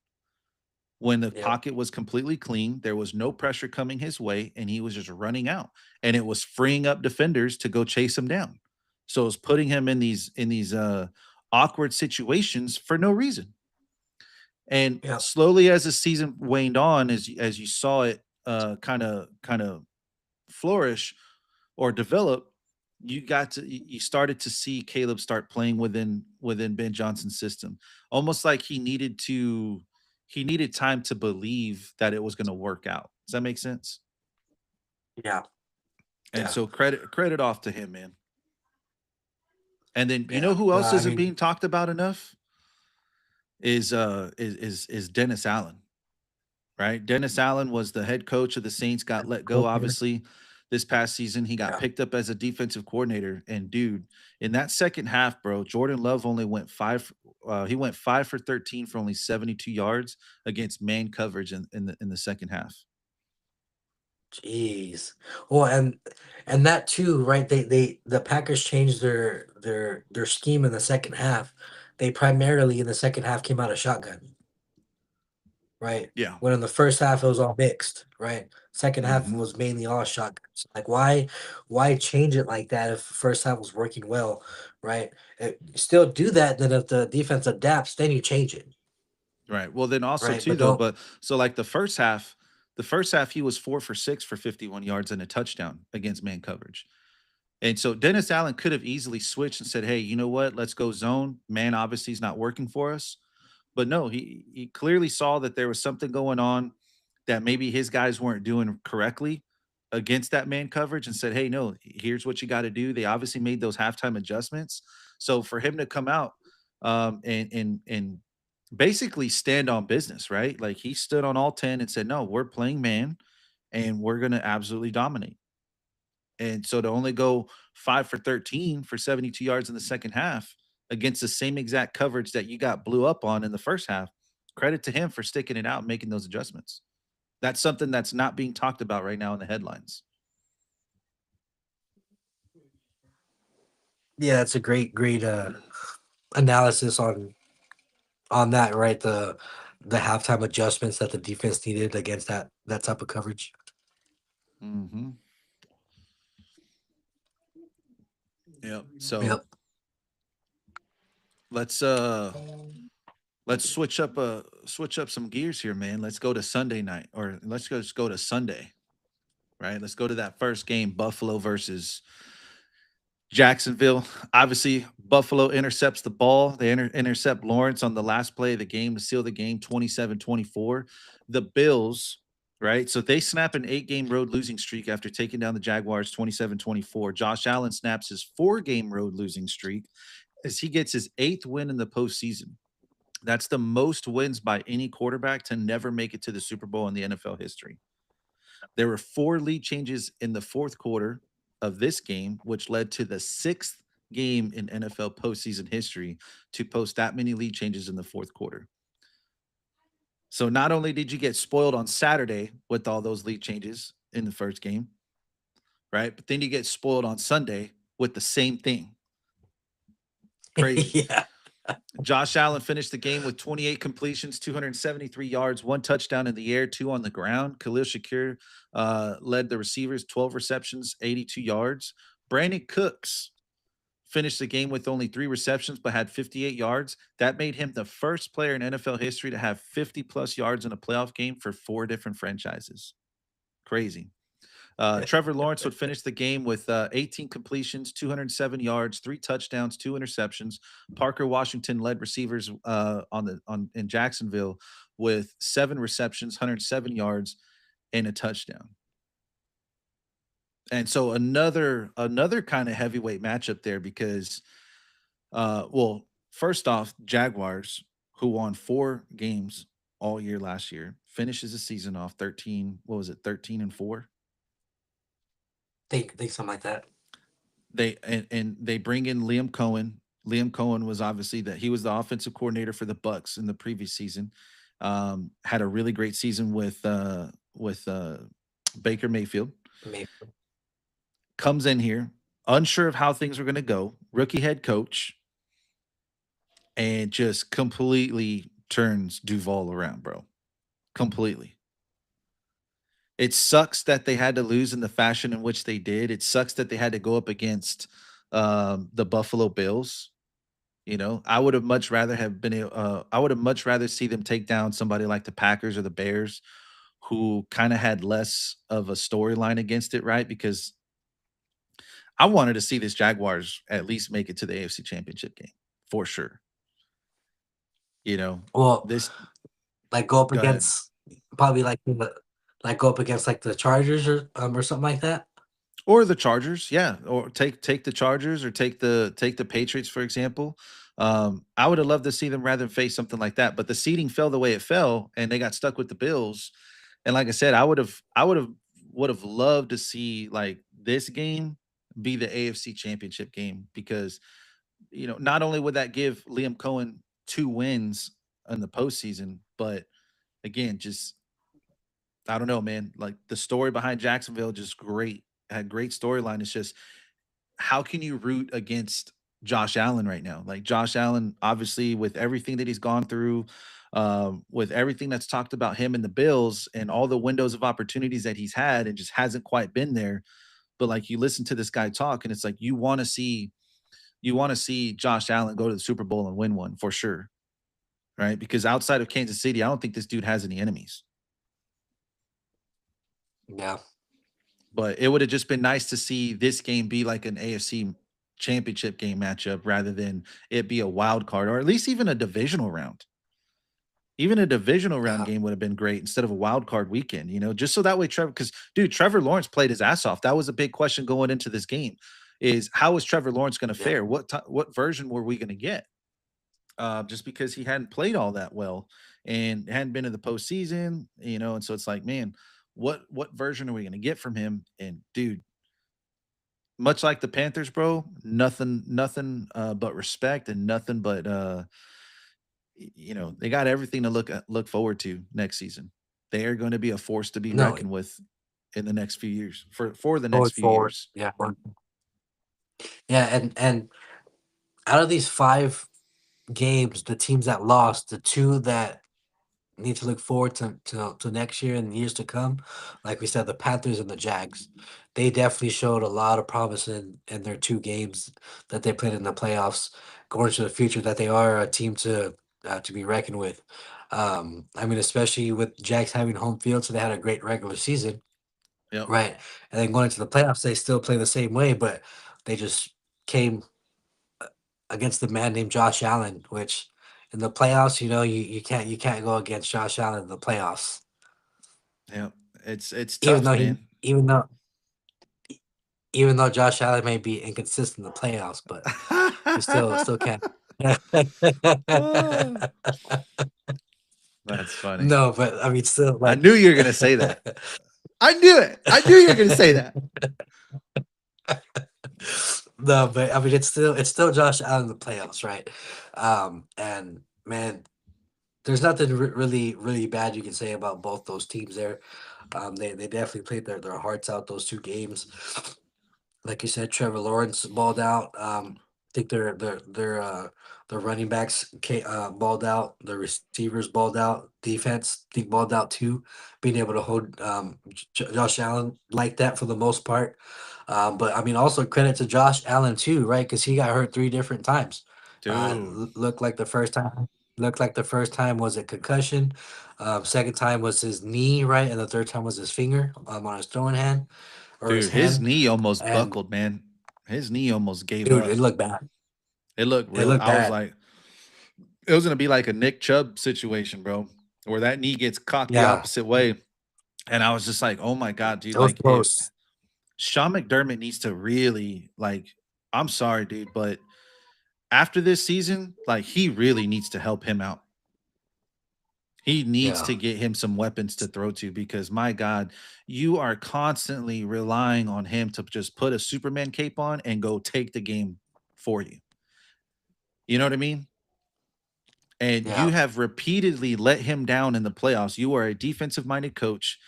Speaker 2: When the
Speaker 3: yep,
Speaker 2: pocket was completely clean, there was no pressure coming his way, and he was just running out. And it was freeing up defenders to go chase him down. So it was putting him in these awkward situations for no reason. And
Speaker 3: yep,
Speaker 2: slowly as the season waned on, as you saw it kind of flourish or develop, you started to see Caleb start playing within Ben Johnson's system, almost like he needed time to believe that it was going to work out. Does that make sense?
Speaker 3: yeah,
Speaker 2: And
Speaker 3: yeah,
Speaker 2: so credit off to him, man. And then you know
Speaker 3: yeah.
Speaker 2: who
Speaker 3: No,
Speaker 2: else
Speaker 3: I
Speaker 2: isn't
Speaker 3: mean,
Speaker 2: being talked about enough is Dennis Allen. Right? Dennis Allen was the head coach of the Saints, got let go,
Speaker 3: coordinator.
Speaker 2: obviously, this past season. He got
Speaker 3: Yeah,
Speaker 2: picked up as a defensive coordinator. And dude, in that second half, bro, Jordan Love only went he went 5 for 13 for only 72 yards against man coverage in the second half.
Speaker 3: jeez. Well, and that too, right? The Packers changed their scheme in the second half. They primarily in the second half came out of shotgun. Right?
Speaker 2: Yeah.
Speaker 3: When in the first half it was all mixed, right? Second half
Speaker 2: Hmm.
Speaker 3: was mainly all shotguns. Like why change it like that if first half was working well, right? Still do that, then if the defense adapts, then you change it,
Speaker 2: Right. Well, then also
Speaker 3: right?
Speaker 2: too
Speaker 3: But
Speaker 2: though,
Speaker 3: don't
Speaker 2: but so like the first half he was 4 for 6 for 51 yards and a touchdown against man coverage. And so Dennis Allen could have easily switched and said, "Hey, you know what? Let's go zone. Man, obviously is not working for us." But no, he clearly saw that there was something going on that maybe his guys weren't doing correctly against that man coverage and said, "Hey, no, here's what you got to do." They obviously made those halftime adjustments. So for him to come out and basically stand on business, right? Like he stood on all 10 and said, "No, we're playing man and we're going to absolutely dominate." And so to only go 5 for 13 for 72 yards in the second half against the same exact coverage that you got blew up on in the first half, credit to him for sticking it out and making those adjustments. That's something that's not being talked about right now in the headlines.
Speaker 3: Yeah, it's a great analysis on that, right? The halftime adjustments that the defense needed against that type of coverage.
Speaker 2: Mm-hmm. Yep. So
Speaker 3: Yep.
Speaker 2: let's let's switch up some gears here, man. Let's go to Sunday night, or just go to Sunday, right? Let's go to that first game, Buffalo versus Jacksonville. Obviously, Buffalo intercepts the ball. They intercept Lawrence on the last play of the game to seal the game 27-24. The Bills, right? So they snap an 8-game road losing streak after taking down the Jaguars 27-24. Josh Allen snaps his 4-game road losing streak as he gets his 8th win in the postseason. That's the most wins by any quarterback to never make it to the Super Bowl in the NFL history. There were 4 lead changes in the fourth quarter of this game, which led to the 6th game in NFL postseason history to post that many lead changes in the fourth quarter. So not only did you get spoiled on Saturday with all those lead changes in the first game, right? But then you get spoiled on Sunday with the same thing. Crazy.
Speaker 3: Yeah.
Speaker 2: Josh Allen finished the game with 28 completions, 273 yards, 1 touchdown in the air, 2 on the ground. Khalil Shakir led the receivers, 12 receptions, 82 yards. Brandon Cooks finished the game with only 3 receptions but had 58 yards. That made him the first player in NFL history to have 50 plus yards in a playoff game for 4 different franchises. Crazy. Trevor Lawrence would finish the game with 18 completions, 207 yards, 3 touchdowns, 2 interceptions. Parker Washington led receivers on in Jacksonville with 7 receptions, 107 yards, and a touchdown. And so another kind of heavyweight matchup there because, well, first off, Jaguars, who won 4 games all year last year, finishes the season off 13. What was it, 13-4?
Speaker 3: Think something like that.
Speaker 2: And they bring in Liam Cohen. Liam Cohen was obviously that he was the offensive coordinator for the Bucks in the previous season. Had a really great season with Baker Mayfield.
Speaker 3: Maybe.
Speaker 2: Comes in here unsure of how things were going to go. Rookie head coach, and just completely turns Duval around, bro. Completely. It sucks that they had to lose in the fashion in which they did. It sucks that they had to go up against the Buffalo Bills. You know, I would have much rather have been. I would have much rather see them take down somebody like the Packers or the Bears, who kind of had less of a storyline against it, right? Because I wanted to see this Jaguars at least make it to the AFC Championship game for sure. You know,
Speaker 3: Well,
Speaker 2: this.
Speaker 3: like go up
Speaker 2: Go ahead.
Speaker 3: against probably like go up against like the Chargers or something like that.
Speaker 2: Or the Chargers, yeah, or take the Chargers or take the Patriots, for example. I would have loved to see them rather than face something like that, but the seeding fell the way it fell, and they got stuck with the Bills. And like I said, I would have loved to see like this game be the AFC Championship game because not only would that give Liam Cohen 2 wins in the postseason, but again, just I don't know, man. Like the story behind Jacksonville, just great. Had great storyline. It's just how can you root against Josh Allen right now? Like Josh Allen, obviously, with everything that he's gone through, with everything that's talked about him and the Bills, and all the windows of opportunities that he's had, and just hasn't quite been there. But like you listen to this guy talk, and it's like you want to see Josh Allen go to the Super Bowl and win one for sure, right? Because outside of Kansas City, I don't think this dude has any enemies.
Speaker 3: Yeah.
Speaker 2: But it would have just been nice to see this game be like an AFC championship game matchup rather than it be a wild card or at least even a divisional round. Even a divisional round
Speaker 3: Yeah.
Speaker 2: game would have been great instead of a wild card weekend, just so that way because dude, Trevor Lawrence played his ass off. That was a big question going into this game is how is Trevor Lawrence going to
Speaker 3: Yeah.
Speaker 2: fare? What version were we going to get? just because he hadn't played all that well and hadn't been in the postseason, and so it's like, man, what version are we gonna get from him? And dude, much like the Panthers, bro, nothing but respect and nothing but they got everything to look forward to next season. They are going to be a force to be
Speaker 3: No,
Speaker 2: reckoned with in the next few years for the
Speaker 3: going
Speaker 2: next few
Speaker 3: forward,
Speaker 2: years.
Speaker 3: yeah, yeah, and out of these 5 games, the teams that lost, the two that need to look forward to next year and years to come, like we said, the Panthers and the Jags, they definitely showed a lot of promise in their 2 games that they played in the playoffs, going into the future. That they are a team to be reckoned with. I mean, especially with Jags having home field, so they had a great regular season,
Speaker 2: Yep.
Speaker 3: right? And then going into the playoffs, they still play the same way, but they just came against the man named Josh Allen, which in the playoffs, you can't go against Josh Allen in the playoffs.
Speaker 2: Yep. It's
Speaker 3: Even
Speaker 2: tough,
Speaker 3: though he
Speaker 2: man.
Speaker 3: even though Josh Allen may be inconsistent in the playoffs, but you still can't.
Speaker 2: Ah, that's funny.
Speaker 3: No, but I mean still
Speaker 2: I
Speaker 3: like
Speaker 2: knew you were gonna say that. I knew it. I knew you were gonna say that.
Speaker 3: no, but I mean it's still Josh Allen in the playoffs, right? And man, there's nothing really bad you can say about both those teams there. They definitely played their hearts out those 2 games. Like you said, Trevor Lawrence balled out. I think their running backs balled out. The receivers balled out. Defense, I think, balled out too. Being able to hold Josh Allen like that for the most part. But I mean, also credit to Josh Allen too, right? Because he got hurt 3 different times.
Speaker 2: Dude,
Speaker 3: Looked like the first time. Looked like the first time was a concussion. Second time was his knee, right, and the third time was his finger on his throwing hand or his
Speaker 2: his
Speaker 3: hand.
Speaker 2: knee almost
Speaker 3: And
Speaker 2: buckled, man. His knee almost gave
Speaker 3: dude,
Speaker 2: up.
Speaker 3: it looked bad.
Speaker 2: It looked
Speaker 3: It
Speaker 2: real.
Speaker 3: looked
Speaker 2: I was
Speaker 3: bad.
Speaker 2: like, it was gonna be like a Nick Chubb situation, bro, where that knee gets cocked the
Speaker 3: Yeah,
Speaker 2: opposite way. And I was just like, oh my God, dude.
Speaker 3: it was
Speaker 2: Like it
Speaker 3: close.
Speaker 2: Sean McDermott needs to really like, I'm sorry, dude, but after this season, like he really needs to help him out. He needs
Speaker 3: Yeah,
Speaker 2: to get him some weapons to throw to because my God, you are constantly relying on him to just put a Superman cape on and go take the game for you. You know what I mean? And you
Speaker 3: yeah,
Speaker 2: have repeatedly let him down in the playoffs. You are a defensive minded coach.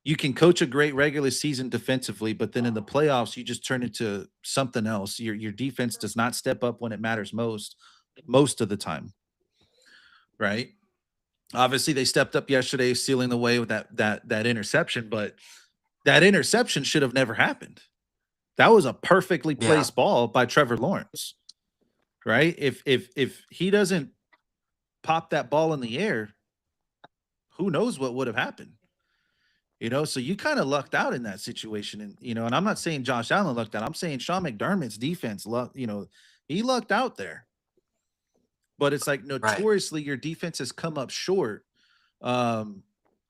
Speaker 2: You can coach a great regular season defensively, but then in the playoffs, you just turn into something else. Your defense does not step up when it matters most of the time, right? Obviously, they stepped up yesterday, sealing the way with that interception, but that interception should have never happened. That was a perfectly
Speaker 3: yeah,
Speaker 2: placed ball by Trevor Lawrence, right? If he doesn't pop that ball in the air, who knows what would have happened? So you kind of lucked out in that situation. And I'm not saying Josh Allen lucked out. I'm saying Sean McDermott's defense he lucked out there. But it's like
Speaker 3: right.
Speaker 2: notoriously your defense has come up short. Um,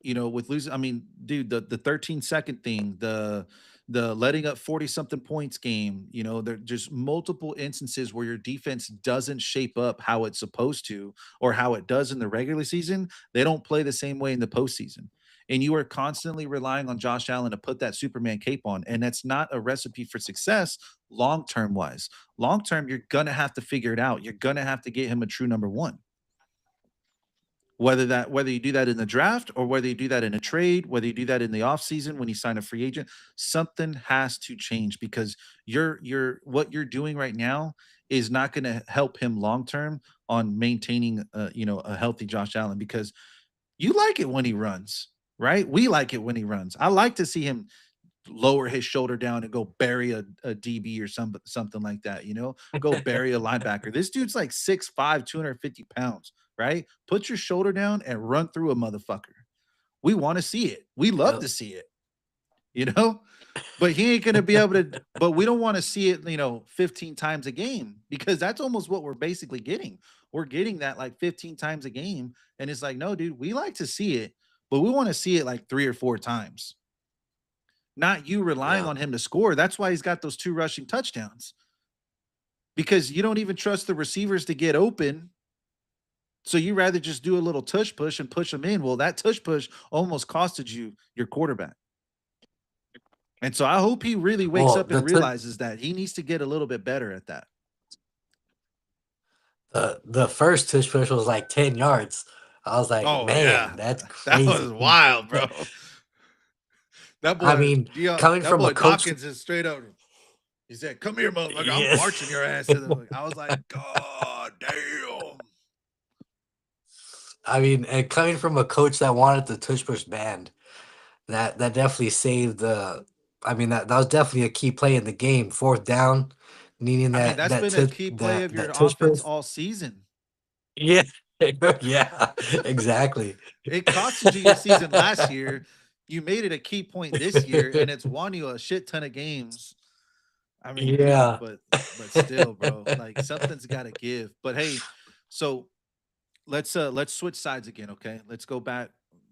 Speaker 2: with losing, I mean, dude, the 13-second thing, the letting up 40 something points game, there just multiple instances where your defense doesn't shape up how it's supposed to or how it does in the regular season. They don't play the same way in the postseason. And you are constantly relying on Josh Allen to put that Superman cape on. And that's not a recipe for success long term wise. Long term, you're gonna have to figure it out. You're gonna have to get him a true number one. Whether you do that in the draft or whether you do that in a trade, whether you do that in the offseason when you sign a free agent, something has to change because what you're doing right now is not going to help him long term on maintaining a healthy Josh Allen because you like it when he runs, right? We like it when he runs. I like to see him lower his shoulder down and go bury a DB or something like that, go bury a linebacker. This dude's like 6'5, 250 pounds, right? Put your shoulder down and run through a motherfucker. We want to see it. We love
Speaker 3: Yep.
Speaker 2: to see it, you know? But he ain't going to be able to, but we don't want to see it, 15 times a game because that's almost what we're basically getting. We're getting that like 15 times a game. And it's like, no, dude, we like to see it, but we want to see it like 3 or 4 times, not you relying
Speaker 3: Yeah.
Speaker 2: on him to score. That's why he's got those 2 rushing touchdowns because you don't even trust the receivers to get open. So you rather just do a little tush push and push them in. Well, that tush push almost costed you your quarterback. And so I hope he really wakes
Speaker 3: Well,
Speaker 2: up and realizes that he needs to get a little bit better at that.
Speaker 3: the first tush push was like 10 yards. I was like,
Speaker 2: Oh
Speaker 3: man,
Speaker 2: yeah,
Speaker 3: that's
Speaker 2: that was
Speaker 3: crazy.
Speaker 2: wild, bro. That
Speaker 3: I
Speaker 2: boy,
Speaker 3: mean, coming
Speaker 2: that
Speaker 3: from a
Speaker 2: boy
Speaker 3: coach,
Speaker 2: Dawkins is straight up. He said, "Come here, motherfucker! I'm
Speaker 3: yeah.
Speaker 2: marching your ass to the." I was like, "God damn!"
Speaker 3: I mean, and coming from a coach that wanted the tush push banned, that definitely saved the. I mean, that was definitely a key play in the game. Fourth down, needing
Speaker 2: I mean, that's
Speaker 3: that
Speaker 2: been a
Speaker 3: tush
Speaker 2: key play
Speaker 3: that
Speaker 2: of your
Speaker 3: that tush
Speaker 2: offense
Speaker 3: push.
Speaker 2: all season.
Speaker 3: Yeah, yeah, exactly.
Speaker 2: It costed you your season last year. You made it a key point this year, and it's won you a shit ton of games. I mean, dude,
Speaker 3: Yeah.
Speaker 2: but still, bro, like something's got to give. But hey, so let's switch sides again, okay? Let's go back.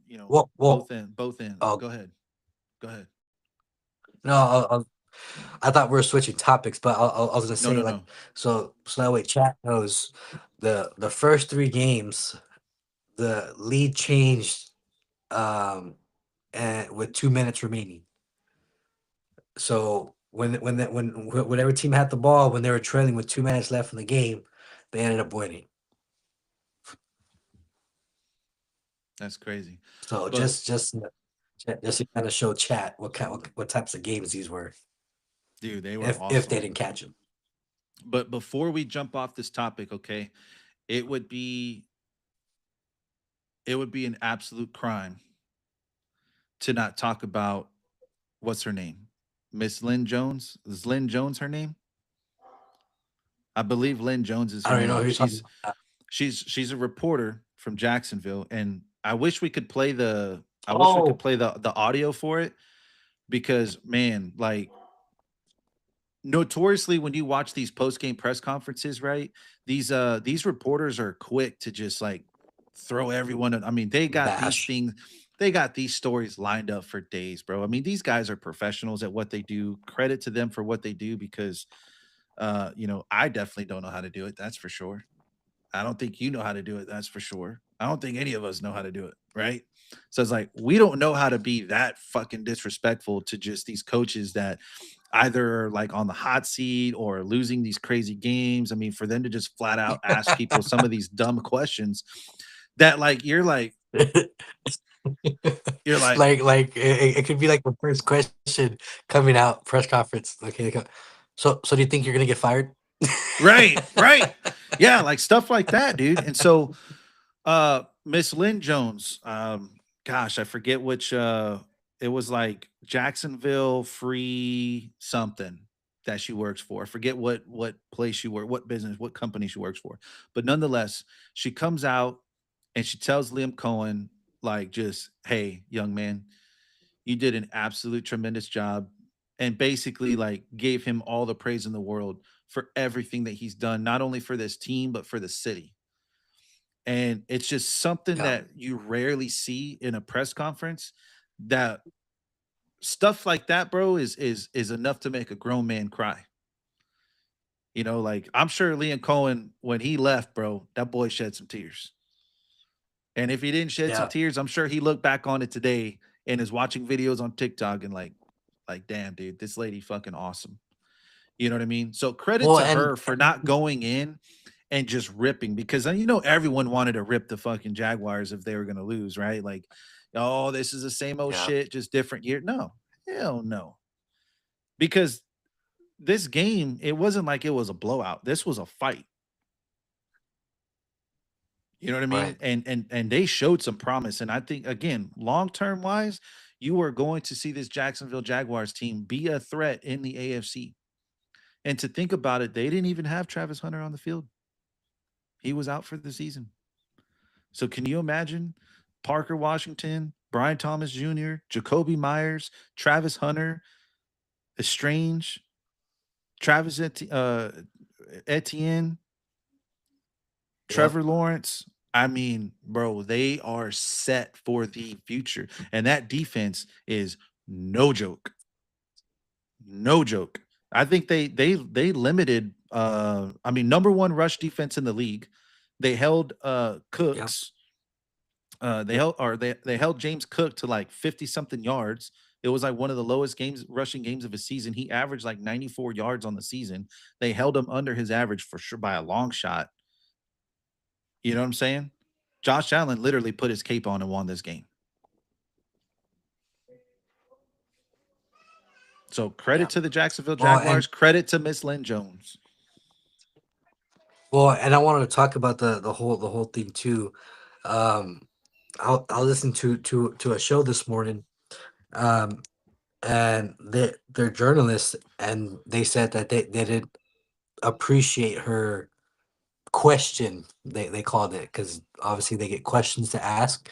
Speaker 2: You know,
Speaker 3: Well,
Speaker 2: both in.
Speaker 3: oh
Speaker 2: Go ahead, go ahead.
Speaker 3: no, I thought we were switching topics, but I was gonna
Speaker 2: No,
Speaker 3: say
Speaker 2: no,
Speaker 3: like
Speaker 2: no.
Speaker 3: so that way chat knows the first three games the lead changed um and with 2 minutes remaining. So when whatever team had the ball when they were trailing with 2 minutes left in the game, they ended up winning.
Speaker 2: That's crazy.
Speaker 3: So
Speaker 2: But
Speaker 3: just to kind of show chat what types of games these were
Speaker 2: dude, they were
Speaker 3: if they
Speaker 2: awesome.
Speaker 3: didn't catch them.
Speaker 2: But before we jump off this topic, okay, it would be it would be an absolute crime to not talk about what's her name? Miss Lynn Jones. Is Lynn Jones her name? I believe Lynn Jones is
Speaker 3: I
Speaker 2: her
Speaker 3: don't even know who
Speaker 2: name.
Speaker 3: you're talking about.
Speaker 2: She's a reporter from Jacksonville, and I wish we could play the I wish we could
Speaker 3: Oh,
Speaker 2: play the audio for it because man, like notoriously when you watch these post game press conferences, right? These reporters are quick to just like throw everyone. I mean,
Speaker 3: bash.
Speaker 2: they got these stories lined up for days, bro. I mean, these guys are professionals at what they do. Credit to them for what they do because I definitely don't know how to do it. That's for sure. I don't think you know how to do it. That's for sure. I don't think any of us know how to do it. Right. So it's like, we don't know how to be that fucking disrespectful to just these coaches that either like on the hot seat or losing these crazy games. I mean, for them to just flat out ask people some of these dumb questions that like, you're like,
Speaker 3: Like it could be like the first question coming out press conference. Okay, so do you think you're gonna get fired?
Speaker 2: right, right. Yeah. Like stuff like that, dude. And so, Miss Lynn Jones, gosh, I forget which it was like Jacksonville Free something that she works for. I forget what place she work, what business, what company she works for. But nonetheless, she comes out and she tells Liam Cohen, like, just, hey, young man, you did an absolute tremendous job. And basically, like, gave him all the praise in the world for everything that he's done, not only for this team, but for the city. And it's just something
Speaker 3: Yeah,
Speaker 2: that you rarely see in a press conference. That stuff like that, bro, is enough to make a grown man cry. Like I'm sure Liam Cohen, when he left, bro, that boy shed some tears. And if he didn't shed some
Speaker 3: yeah.
Speaker 2: tears, I'm sure he looked back on it today and is watching videos on TikTok and like, damn, dude, this lady fucking awesome. You know what I mean? So credit
Speaker 3: Well,
Speaker 2: to
Speaker 3: and
Speaker 2: her for not going in and just ripping because everyone wanted to rip the fucking Jaguars if they were going to lose, right? Like, oh, this is the same old
Speaker 3: yeah,
Speaker 2: shit, just different year. No, hell no. Because this game, it wasn't like it was a blowout. This was a fight. You know what I mean?
Speaker 3: right.
Speaker 2: And they showed some promise. And I think again, long term wise, you are going to see this Jacksonville Jaguars team be a threat in the AFC. And to think about it, they didn't even have Travis Hunter on the field. He was out for the season. So can you imagine Parker Washington, Brian Thomas Jr., Jacoby Myers, Travis Hunter, Estrange, Etienne,
Speaker 3: Yep.
Speaker 2: Trevor Lawrence? I mean, bro, they are set for the future. And that defense is no joke. No joke. I think they limited I mean number 1 rush defense in the league. They held
Speaker 3: Yep.
Speaker 2: Cooks. They held James Cook to like 50 something yards. It was like one of the lowest games rushing games of his season. He averaged like 94 yards on the season. They held him under his average for sure by a long shot. You know what I'm saying? Josh Allen literally put his cape on and won this game. So credit
Speaker 3: Yeah.
Speaker 2: to the Jacksonville
Speaker 3: Well, and
Speaker 2: Jaguars. Credit to Miss Lynn Jones.
Speaker 3: and I wanted to talk about the whole thing too. Um, I'll listen to a show this morning. Um, and they're journalists, and they said that they didn't appreciate her question. They called it because obviously they get questions to ask.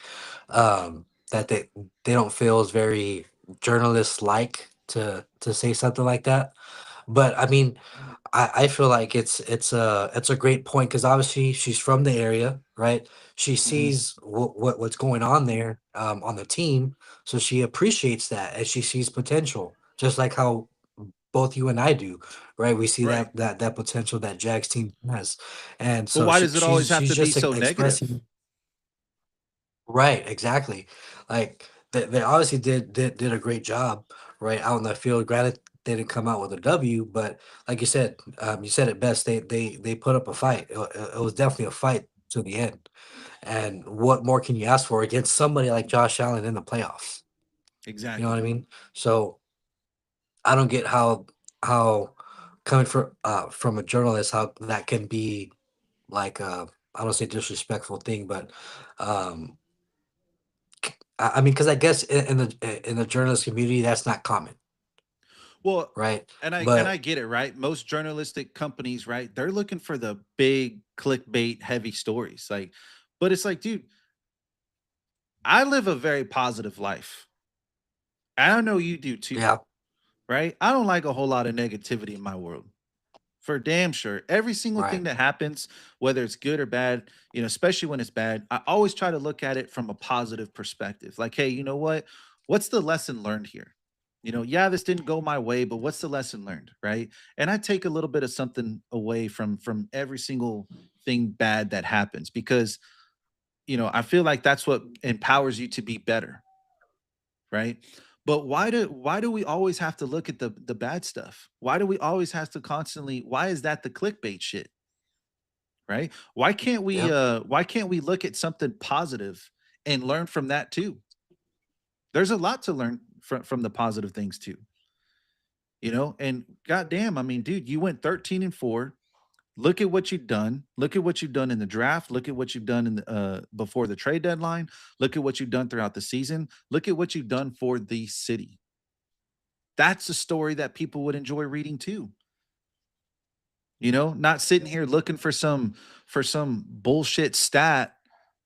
Speaker 3: That they don't feel is very journalist like to say something like that. But I mean, I feel like it's a great point because obviously she's from the area, right? She
Speaker 2: Mhm.
Speaker 3: sees what's going on there on the team, so she appreciates that and she sees potential, just like how both you and I do, right? We see
Speaker 2: Right.
Speaker 3: that potential that Jack's team has, and
Speaker 2: But
Speaker 3: so
Speaker 2: why does it always have
Speaker 3: she's
Speaker 2: to be
Speaker 3: just
Speaker 2: so negative?
Speaker 3: expressing. Right, exactly. Like they obviously did a great job, right, out in the field. Granted, they didn't come out with a W, but like you said it best. They put up a fight. It was definitely a fight to the end. And what more can you ask for against somebody like Josh Allen in the playoffs? You know what
Speaker 2: Exactly.
Speaker 3: I mean? So I don't get how coming from a journalist how that can be like I don't say disrespectful thing, but um I mean, because I guess in the journalist community, that's not common,
Speaker 2: Well,
Speaker 3: right?
Speaker 2: and I
Speaker 3: But
Speaker 2: get it, right? Most journalistic companies, right? They're looking for the big clickbait heavy stories. Like, but it's like, dude, I live a very positive life. I know you do too,
Speaker 3: yeah,
Speaker 2: right? I don't like a whole lot of negativity in my world. For damn sure. Every single thing
Speaker 3: right,
Speaker 2: that happens, whether it's good or bad, especially when it's bad, I always try to look at it from a positive perspective. Like, hey, you know what? What's the lesson learned here? Yeah, this didn't go my way, but what's the lesson learned, right? And I take a little bit of something away from every single thing bad that happens because, I feel like that's what empowers you to be better, right? But why do we always have to look at the bad stuff? Why do we always have to constantly why is that the clickbait shit, right?
Speaker 3: yep,
Speaker 2: Why can't we look at something positive and learn from that too? There's a lot to learn from the positive things too, And goddamn, I mean, dude, you went 13-4. Look at what you've done. Look at what you've done in the draft. Look at what you've done in before the trade deadline. Look at what you've done throughout the season. Look at what you've done for the city. That's a story that people would enjoy reading too. Not sitting here looking for some bullshit stat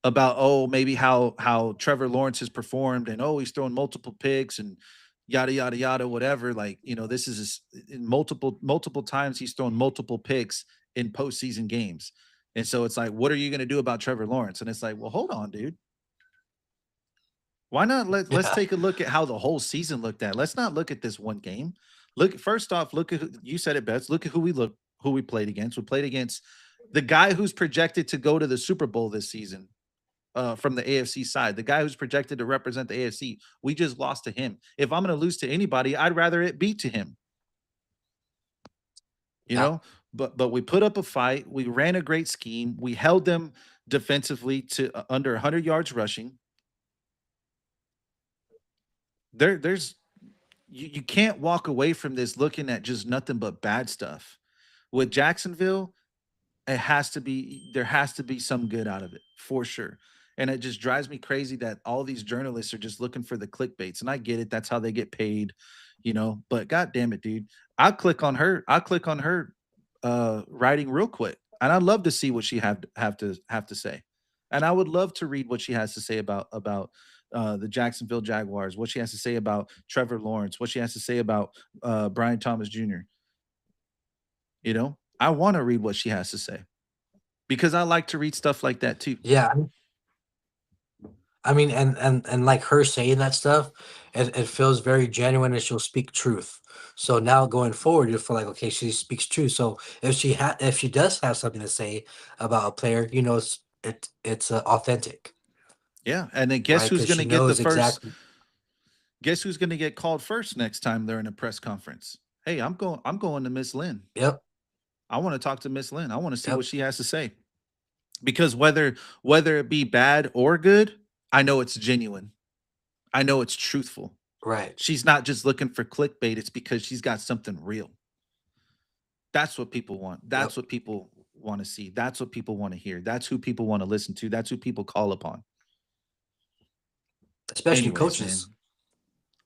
Speaker 2: about maybe how Trevor Lawrence has performed and he's throwing multiple picks and yada yada yada whatever. Like this is in multiple times he's thrown multiple picks in postseason games, and so it's like, what are you going to do about Trevor Lawrence? And it's like, well, hold on, dude. Why not let's
Speaker 3: yeah,
Speaker 2: take a look at how the whole season looked at. Let's not look at this one game. Look first off, look at you said it best. Look at who we played against. We played against the guy who's projected to go to the Super Bowl this season from the AFC side. The guy who's projected to represent the AFC. We just lost to him. If I'm going to lose to anybody, I'd rather it be to him. You
Speaker 3: yeah,
Speaker 2: know, but we put up a fight. We ran a great scheme. We held them defensively to under 100 yards rushing. There's you can't walk away from this looking at just nothing but bad stuff. With Jacksonville, there has to be some good out of it for sure. And it just drives me crazy that all these journalists are just looking for the clickbaits. And I get it, that's how they get paid, but god damn it, dude. I'll click on her writing real quick. And I'd love to see what she have to say. And I would love to read what she has to say about the Jacksonville Jaguars, what she has to say about Trevor Lawrence, what she has to say about Brian Thomas Jr. I want to read what she has to say because I like to read stuff like that too.
Speaker 3: yeah. I mean, and like her saying that stuff, it feels very genuine, and she'll speak truth. So now going forward, you feel like, okay, she speaks truth. So if she does have something to say about a player, it's authentic,
Speaker 2: Yeah, and then
Speaker 3: right?
Speaker 2: guess who's
Speaker 3: Because
Speaker 2: going
Speaker 3: she
Speaker 2: to get the
Speaker 3: knows
Speaker 2: first?
Speaker 3: exactly.
Speaker 2: Guess who's going to get called first next time they're in a press conference? Hey, I'm going. I'm going to Miss Lynn.
Speaker 3: Yep,
Speaker 2: I want to talk to Miss Lynn. I want to see what
Speaker 3: yep,
Speaker 2: she has to say because whether it be bad or good, I know it's genuine. I know it's truthful.
Speaker 3: right.
Speaker 2: She's not just looking for clickbait. It's because she's got something real. That's what people want. That's
Speaker 3: Yep.
Speaker 2: what people want to see. That's what people want to hear. That's who people want to listen to. That's who people call upon.
Speaker 3: Especially
Speaker 2: Anyways,
Speaker 3: coaches.
Speaker 2: man.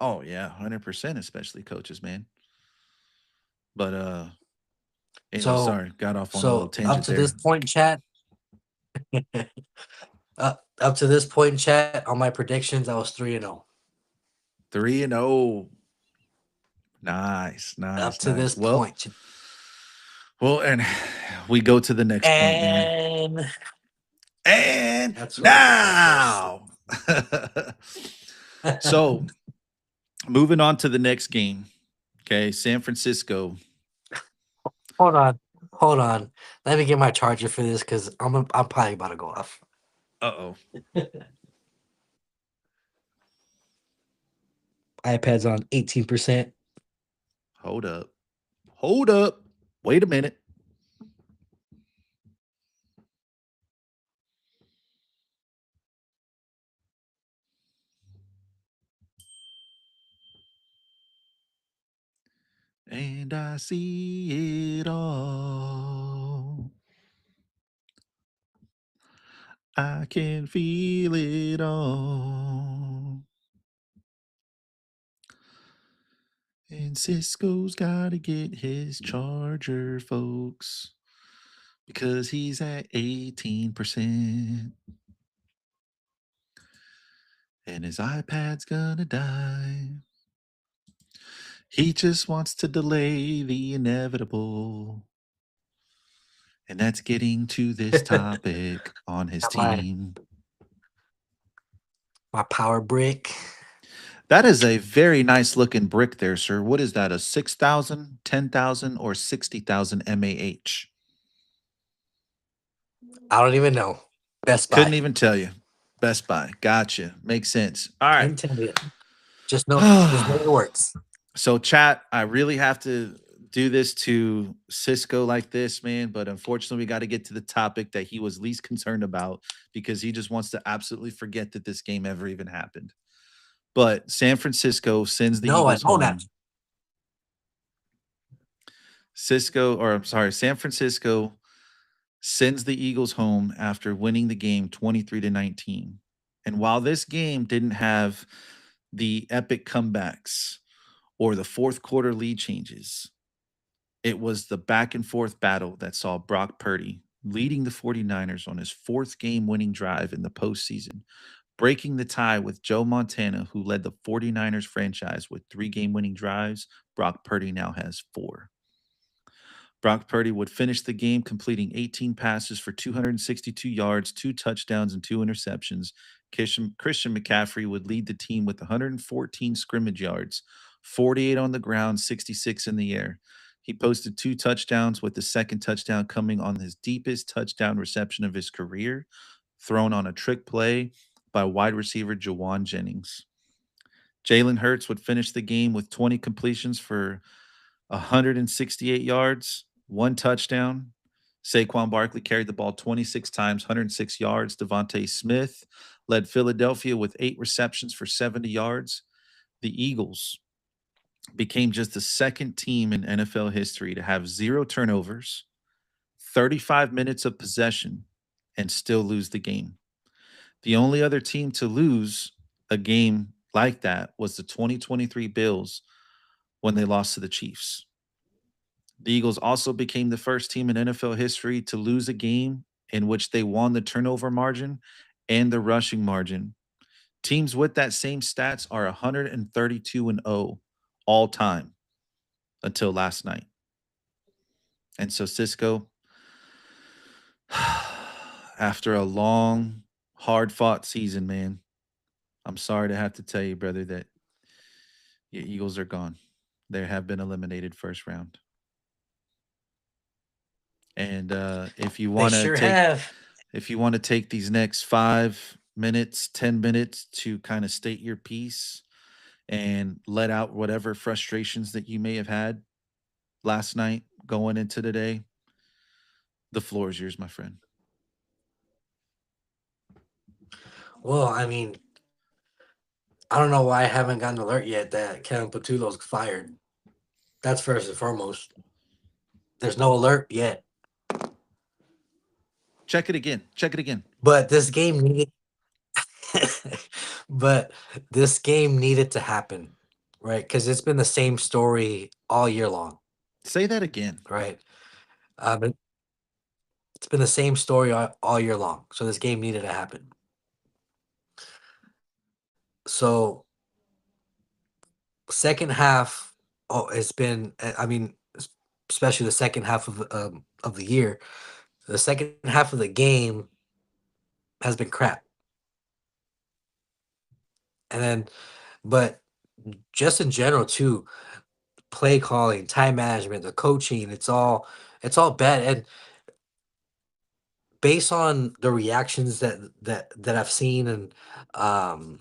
Speaker 2: Oh yeah, 100%, especially coaches, man. But anyway,
Speaker 3: So
Speaker 2: sorry, got off on a little
Speaker 3: so up
Speaker 2: tangent
Speaker 3: to this
Speaker 2: there.
Speaker 3: point, chat. Up to this point, chat, on my predictions, I was 3-0.
Speaker 2: 3-0. Nice,
Speaker 3: Up
Speaker 2: nice,
Speaker 3: to
Speaker 2: nice.
Speaker 3: this
Speaker 2: Well,
Speaker 3: point.
Speaker 2: well, and we go to the next point, man.
Speaker 3: And
Speaker 2: And
Speaker 3: that's where I get my first.
Speaker 2: now. So moving on to the next game. Okay, San Francisco.
Speaker 3: Hold on. Hold on. Let me get my charger for this because I'm probably about to go off.
Speaker 2: Uh-oh.
Speaker 3: iPad's on 18%.
Speaker 2: Hold up. Hold up. Wait a minute. And I see it all. I can feel it all. And Cisco's got to get his charger, folks, because he's at 18%. And his iPad's gonna die. He just wants to delay the inevitable. And that's getting to this topic on his
Speaker 3: Got my
Speaker 2: team.
Speaker 3: my power brick.
Speaker 2: That is a very nice looking brick there, sir. What is that? A 6,000, 10,000, or 60,000 MAH?
Speaker 3: I don't even know. Best
Speaker 2: Couldn't
Speaker 3: Buy.
Speaker 2: even tell you. Best Buy. Gotcha. Makes sense. All right.
Speaker 3: Couldn't tell you. Just know it works.
Speaker 2: So, chat, I really have to do this to Cisco like this, man. But unfortunately, we got to get to the topic that he was least concerned about because he just wants to absolutely forget that this game ever even happened. But San Francisco sends the
Speaker 3: No, I
Speaker 2: Eagles
Speaker 3: know that.
Speaker 2: home. San Francisco sends the Eagles home after winning the game 23-19. And while this game didn't have the epic comebacks or the fourth quarter lead changes, it was the back and forth battle that saw Brock Purdy leading the 49ers on his fourth game winning drive in the postseason, breaking the tie with Joe Montana, who led the 49ers franchise with 3 game winning drives. Brock Purdy now has 4. Brock Purdy would finish the game completing 18 passes for 262 yards, 2 touchdowns, and 2 interceptions. Christian McCaffrey would lead the team with 114 scrimmage yards, 48 on the ground, 66 in the air. He posted 2 touchdowns, with the second touchdown coming on his deepest touchdown reception of his career, thrown on a trick play by wide receiver Jawan Jennings. Jalen Hurts would finish the game with 20 completions for 168 yards, 1 touchdown. Saquon Barkley carried the ball 26 times, 106 yards. Devontae Smith led Philadelphia with 8 receptions for 70 yards. The Eagles became just the second team in NFL history to have 0 turnovers, 35 minutes of possession, and still lose the game. The only other team to lose a game like that was the 2023 Bills when they lost to the Chiefs. The Eagles also became the first team in NFL history to lose a game in which they won the turnover margin and the rushing margin. Teams with that same stats are 132-0 all time until last night. And so Cisco, after a long, hard-fought season, man, I'm sorry to have to tell you, brother, that your Eagles are gone. They have been eliminated first round. And
Speaker 3: They sure have.
Speaker 2: if you want to take these next 5 minutes, 10 minutes to kind of state your piece and let out whatever frustrations that you may have had last night going into today, the floor is yours, my friend.
Speaker 3: Well, I mean, I don't know why I haven't gotten an alert yet that Kevin Patullo's fired. That's first and foremost. There's no alert yet.
Speaker 2: Check it again. Check it again.
Speaker 3: But this game needed but this game needed to happen, right? Because it's been the same story all year long,
Speaker 2: Say that again.
Speaker 3: right? But it's been the same story all year long. So this game needed to happen. So second half, oh, it's been. I mean, especially the second half of the year, the second half of the game has been crap, and then, but just in general too, play calling, time management, the coaching, it's all bad. And based on the reactions that I've seen and um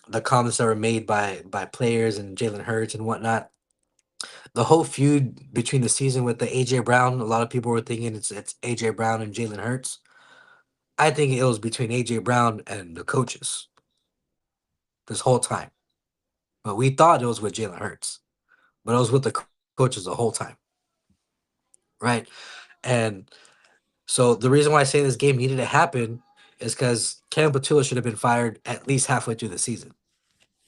Speaker 3: the comments that were made by players and Jalen Hurts and whatnot, the whole feud between the season with the AJ Brown, a lot of people were thinking it's AJ Brown and Jalen Hurts. I think it was between AJ Brown and the coaches this whole time. But we thought it was with Jalen Hurts. But it was with the coaches the whole time. Right. And so the reason why I say this game needed to happen is because Kevin Patullo should have been fired at least halfway through the season.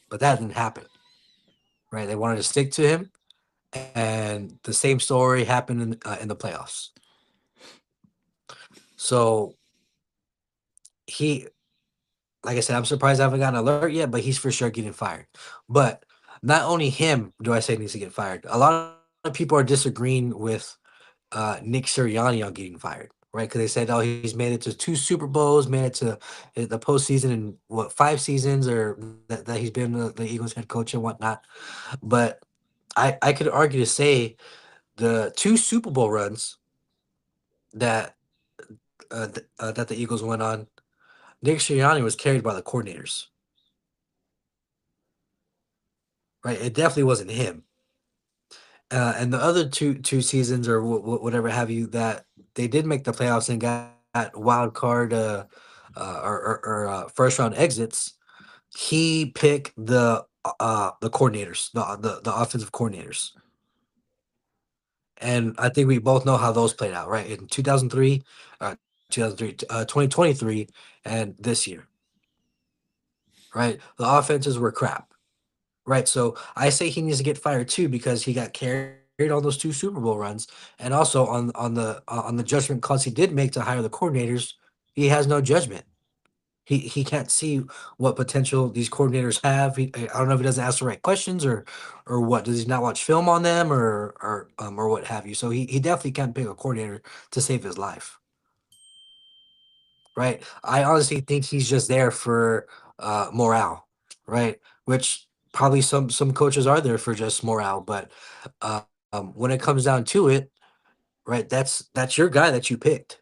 Speaker 3: But that didn't happen. Right. They wanted to stick to him. And the same story happened in the playoffs. So he, like I said, I'm surprised I haven't gotten an alert yet, but he's for sure getting fired. But not only him do I say needs to get fired. A lot of people are disagreeing with Nick Sirianni on getting fired, right? Because they said, oh, he's made it to 2 Super Bowls, made it to the postseason in what 5 seasons, or that he's been the Eagles head coach and whatnot. But I could argue to say the 2 Super Bowl runs that that the Eagles went on, Nick Sirianni was carried by the coordinators, right? It definitely wasn't him. And the other two seasons or whatever have you that they did make the playoffs and got wild card or first round exits, he picked the coordinators, the offensive coordinators. And I think we both know how those played out, right? In 2023, and this year, right? The offenses were crap. Right, so I say he needs to get fired too because he got carried on those 2 Super Bowl runs, and also on the judgment calls he did make to hire the coordinators, he has no judgment. He can't see what potential these coordinators have. I don't know if he doesn't ask the right questions or what. Does he not watch film on them or what have you? So he definitely can't pick a coordinator to save his life. Right. I honestly think he's just there for morale, right? Which probably some coaches are there for just morale, but when it comes down to it, right? That's your guy that you picked,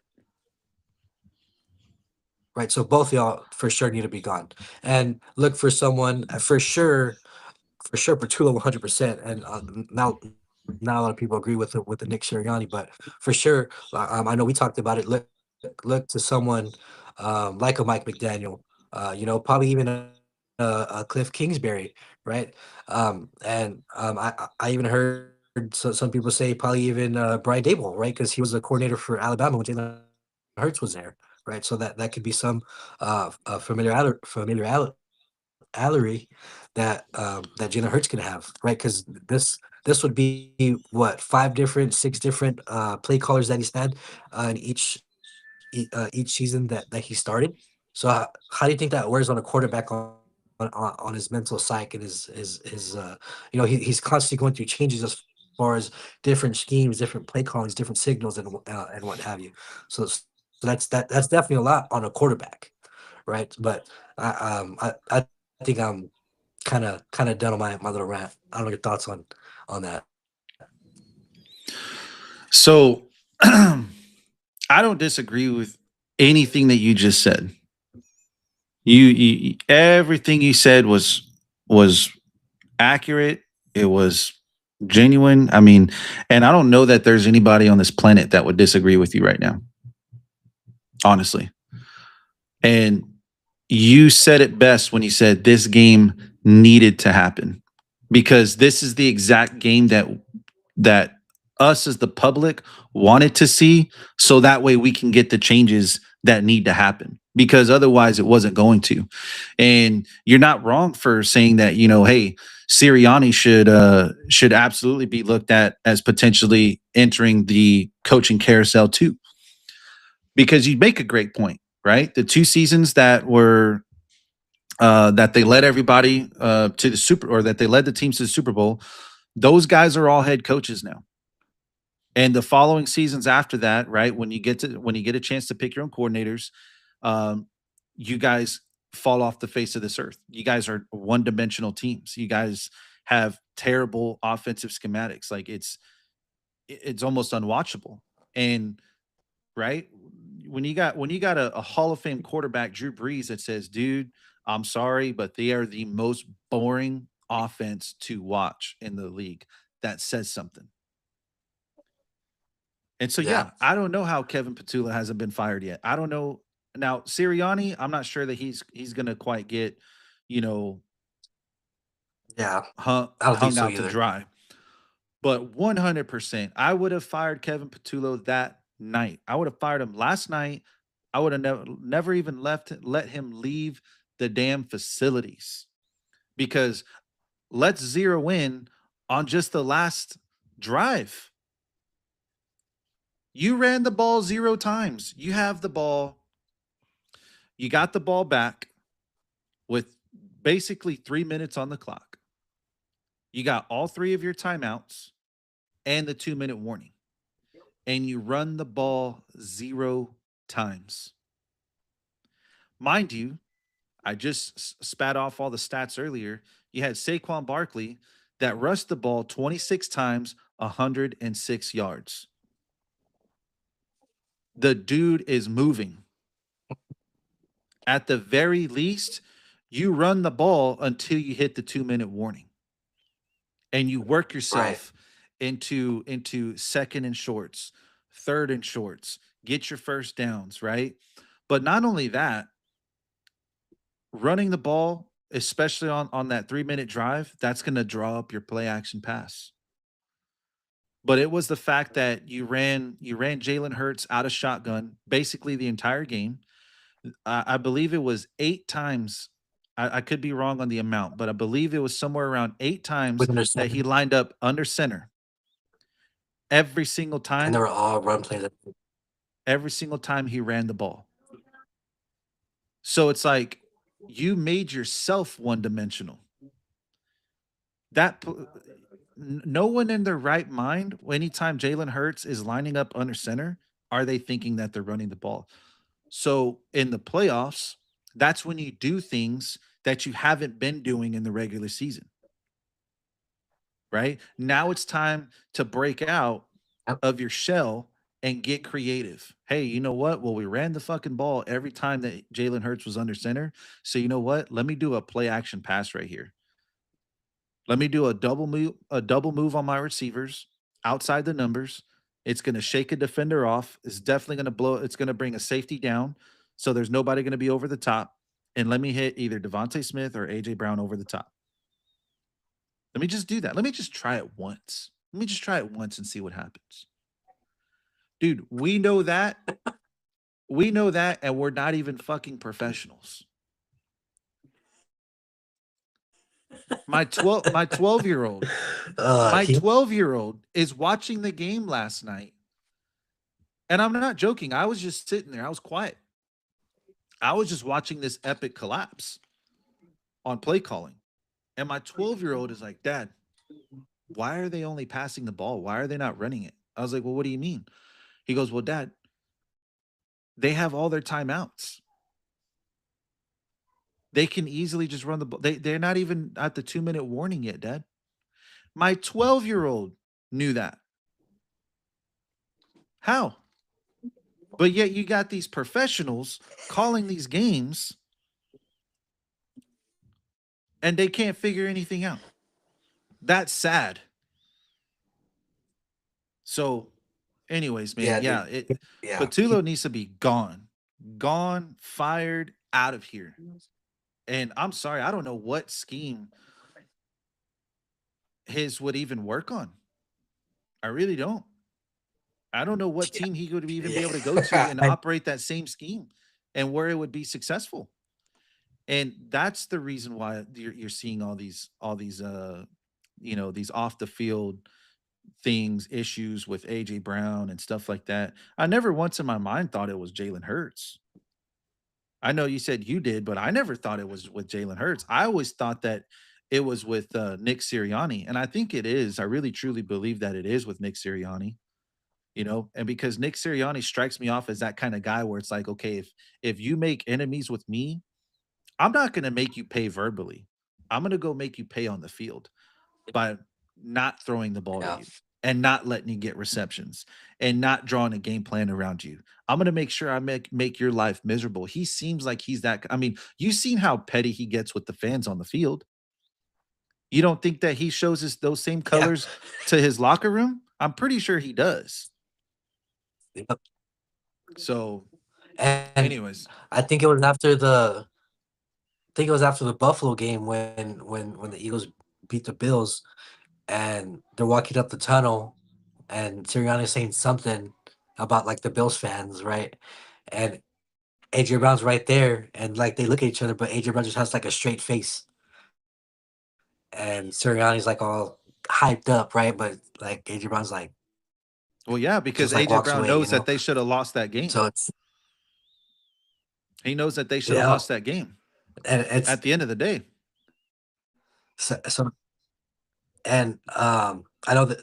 Speaker 3: right? So both of y'all for sure need to be gone and look for someone for sure Petula 100%. And now not a lot of people agree with the Nick Sirianni, but for sure, I know we talked about it. Look to someone like a Mike McDaniel, probably even a Cliff Kingsbury, right? And I even heard some people say probably even Brian Dable, right? Because he was a coordinator for Alabama when Jalen Hurts was there, right? So that could be some familiarity that Jalen Hurts can have, right? Because this would be what 6 different play callers that he's had in each season that he started. So how do you think that wears on a quarterback on his mental psyche and he's constantly going through changes as far as different schemes, different play callings, different signals and what have you. So that's definitely a lot on a quarterback, right? But I think think I'm kind of done on my little rant. I don't know your thoughts on that.
Speaker 2: So I don't disagree with anything that you just said. Everything you said was accurate. It was genuine. I mean, and I don't know that there's anybody on this planet that would disagree with you right now, honestly. And you said it best when you said this game needed to happen because this is the exact game that us as the public wanted to see, so that way we can get the changes that need to happen, because otherwise it wasn't going to. And you're not wrong for saying that, hey, Sirianni should absolutely be looked at as potentially entering the coaching carousel too, because you make a great point, right? The 2 seasons that they led everybody to the super, or that they led the teams to the Super Bowl, those guys are all head coaches now. And the following seasons after that, right, when you get a chance to pick your own coordinators, um, you guys fall off the face of this earth. You guys are one-dimensional teams. You guys have terrible offensive schematics. Like it's almost unwatchable. And right, when you got a Hall of Fame quarterback, Drew Brees, that says, "Dude, I'm sorry, but they are the most boring offense to watch in the league." That says something. And so,
Speaker 3: Yeah,
Speaker 2: yeah, I don't know how Kevin Petula hasn't been fired yet. I don't know. Now, Sirianni, I'm not sure that he's gonna quite get, you know,
Speaker 3: yeah. I don't think
Speaker 2: hung
Speaker 3: so
Speaker 2: out to
Speaker 3: either.
Speaker 2: dry. But 100%, I would have fired Kevin Petullo that night. I would have fired him last night. I would have never even let him leave the damn facilities, because let's zero in on just the last drive. You ran the ball 0 times. You have the ball. You got the ball back with basically 3 minutes on the clock. You got all three of your timeouts and the 2 minute warning, and you run the ball 0 times. Mind you, I just spat off all the stats earlier. You had Saquon Barkley that rushed the ball 26 times, 106 yards. The dude is moving. At the very least, you run the ball until you hit the 2 minute warning, and you work
Speaker 3: Right.
Speaker 2: yourself into second and shorts, third and shorts, get your first downs, right? But not only that, running the ball, especially on that 3 minute drive, that's going to draw up your play action pass. But it was the fact that you ran Jalen Hurts out of shotgun basically the entire game. I believe it was 8 times. I could be wrong on the amount, but I believe it was somewhere around 8 times
Speaker 3: Within their
Speaker 2: that he
Speaker 3: center,
Speaker 2: lined up under center. Every single
Speaker 3: and they
Speaker 2: time,
Speaker 3: were all run plays.
Speaker 2: every single time he ran the ball. So it's like you made yourself one dimensional. No one in their right mind, anytime Jalen Hurts is lining up under center, are they thinking that they're running the ball? So in the playoffs, that's when you do things that you haven't been doing in the regular season, right? Now it's time to break out
Speaker 3: Yep.
Speaker 2: of your shell and get creative. Hey, you know what? Well, we ran the fucking ball every time that Jalen Hurts was under center. So you know what? Let me do a play action pass right here. Let me do a double move on my receivers outside the numbers. It's going to shake a defender off. It's definitely going to blow. It's going to bring a safety down. So there's nobody going to be over the top. And let me hit either Devontae Smith or AJ Brown over the top. Let me just do that. Let me just try it once. Let me just try it once and see what happens. Dude, we know that. We know that, and we're not even fucking professionals. My 12-year-old, my
Speaker 3: He
Speaker 2: 12-year-old is watching the game last night. And I'm not joking. I was just sitting there. I was quiet. I was just watching this epic collapse on play calling. And my 12-year-old is like, "Dad, why are they only passing the ball? Why are they not running it?" I was like, "Well, what do you mean?" He goes, "Well, Dad, they have all their timeouts. They can easily just run the ball. They're not even at the 2-minute warning yet, Dad. My 12-year-old knew that. How? But yet you got these professionals calling these games and they can't figure anything out. That's sad. So, anyways, man,
Speaker 3: Yeah,
Speaker 2: yeah, Patulo needs to be gone, fired, out of here. And I'm sorry, I don't know what scheme his would even work on. I really don't. I don't know what team he would even be able to go to and
Speaker 3: I,
Speaker 2: operate that same scheme and where it would be successful. And that's the reason why you're seeing all these these off the field things, issues with AJ Brown and stuff like that. I never once in my mind thought it was Jalen Hurts. I know you said you did, but I never thought it was with Jalen Hurts. I always thought that it was with Nick Sirianni, and I think it is. I really truly believe that it is with Nick Sirianni. And because Nick Sirianni strikes me off as that kind of guy where it's like, okay, if you make enemies with me, I'm not going to make you pay verbally. I'm going to go make you pay on the field by not throwing the ball to
Speaker 3: yeah,
Speaker 2: you and not letting you get receptions and not drawing a game plan around you. I'm going to make sure I make your life miserable. He seems like he's that. I mean, you've seen how petty he gets with the fans on the field. You don't think that he shows us those same
Speaker 3: yeah.
Speaker 2: colors to his locker room? I'm pretty sure he does.
Speaker 3: Yep.
Speaker 2: So,
Speaker 3: And
Speaker 2: anyways,
Speaker 3: I think it was after the Buffalo game when the Eagles beat the Bills and they're walking up the tunnel and Sirianni's saying something about like the Bills fans, right? And AJ Brown's right there and like they look at each other, but AJ Brown just has like a straight face. And Sirianni's like all hyped up, right? But like AJ Brown's like
Speaker 2: well, yeah, because
Speaker 3: just like
Speaker 2: AJ
Speaker 3: walks
Speaker 2: Brown
Speaker 3: away,
Speaker 2: knows that they should have lost that game.
Speaker 3: So it's
Speaker 2: He knows that they should have
Speaker 3: yeah,
Speaker 2: lost that game
Speaker 3: and it's
Speaker 2: at the end of the day.
Speaker 3: so and I know that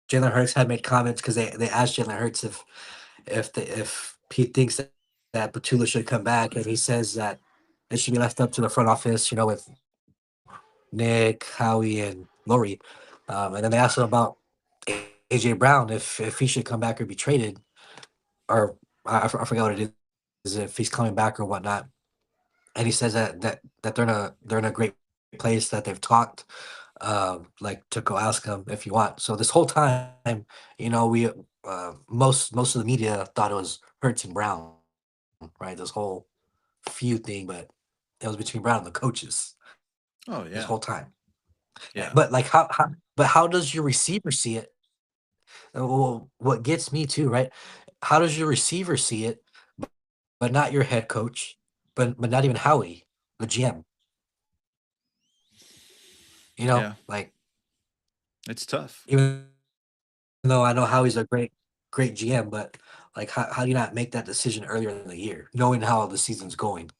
Speaker 3: Jalen Hurts had made comments because they asked Jalen Hurts if he thinks that Petula should come back, and he says that it should be left up to the front office, with Nick, Howie, and Lori. And then they asked him about AJ Brown if he should come back or be traded, or I forgot what it is, if he's coming back or whatnot. And he says that they're in a great place, that they've talked, like to go ask him if you want. So this whole time, we most of the media thought it was Hurts and Brown, right? This whole feud thing, but it was between Brown and the coaches
Speaker 2: Oh
Speaker 3: this
Speaker 2: yeah,
Speaker 3: whole time.
Speaker 2: yeah,
Speaker 3: But like how does your receiver see it? Well, what gets me too, right? How does your receiver see it, but not your head coach, but not even Howie, the GM?
Speaker 2: yeah.
Speaker 3: Like
Speaker 2: It's tough.
Speaker 3: even though I know Howie's a great GM, but like how do you not make that decision earlier in the year, knowing how the season's going?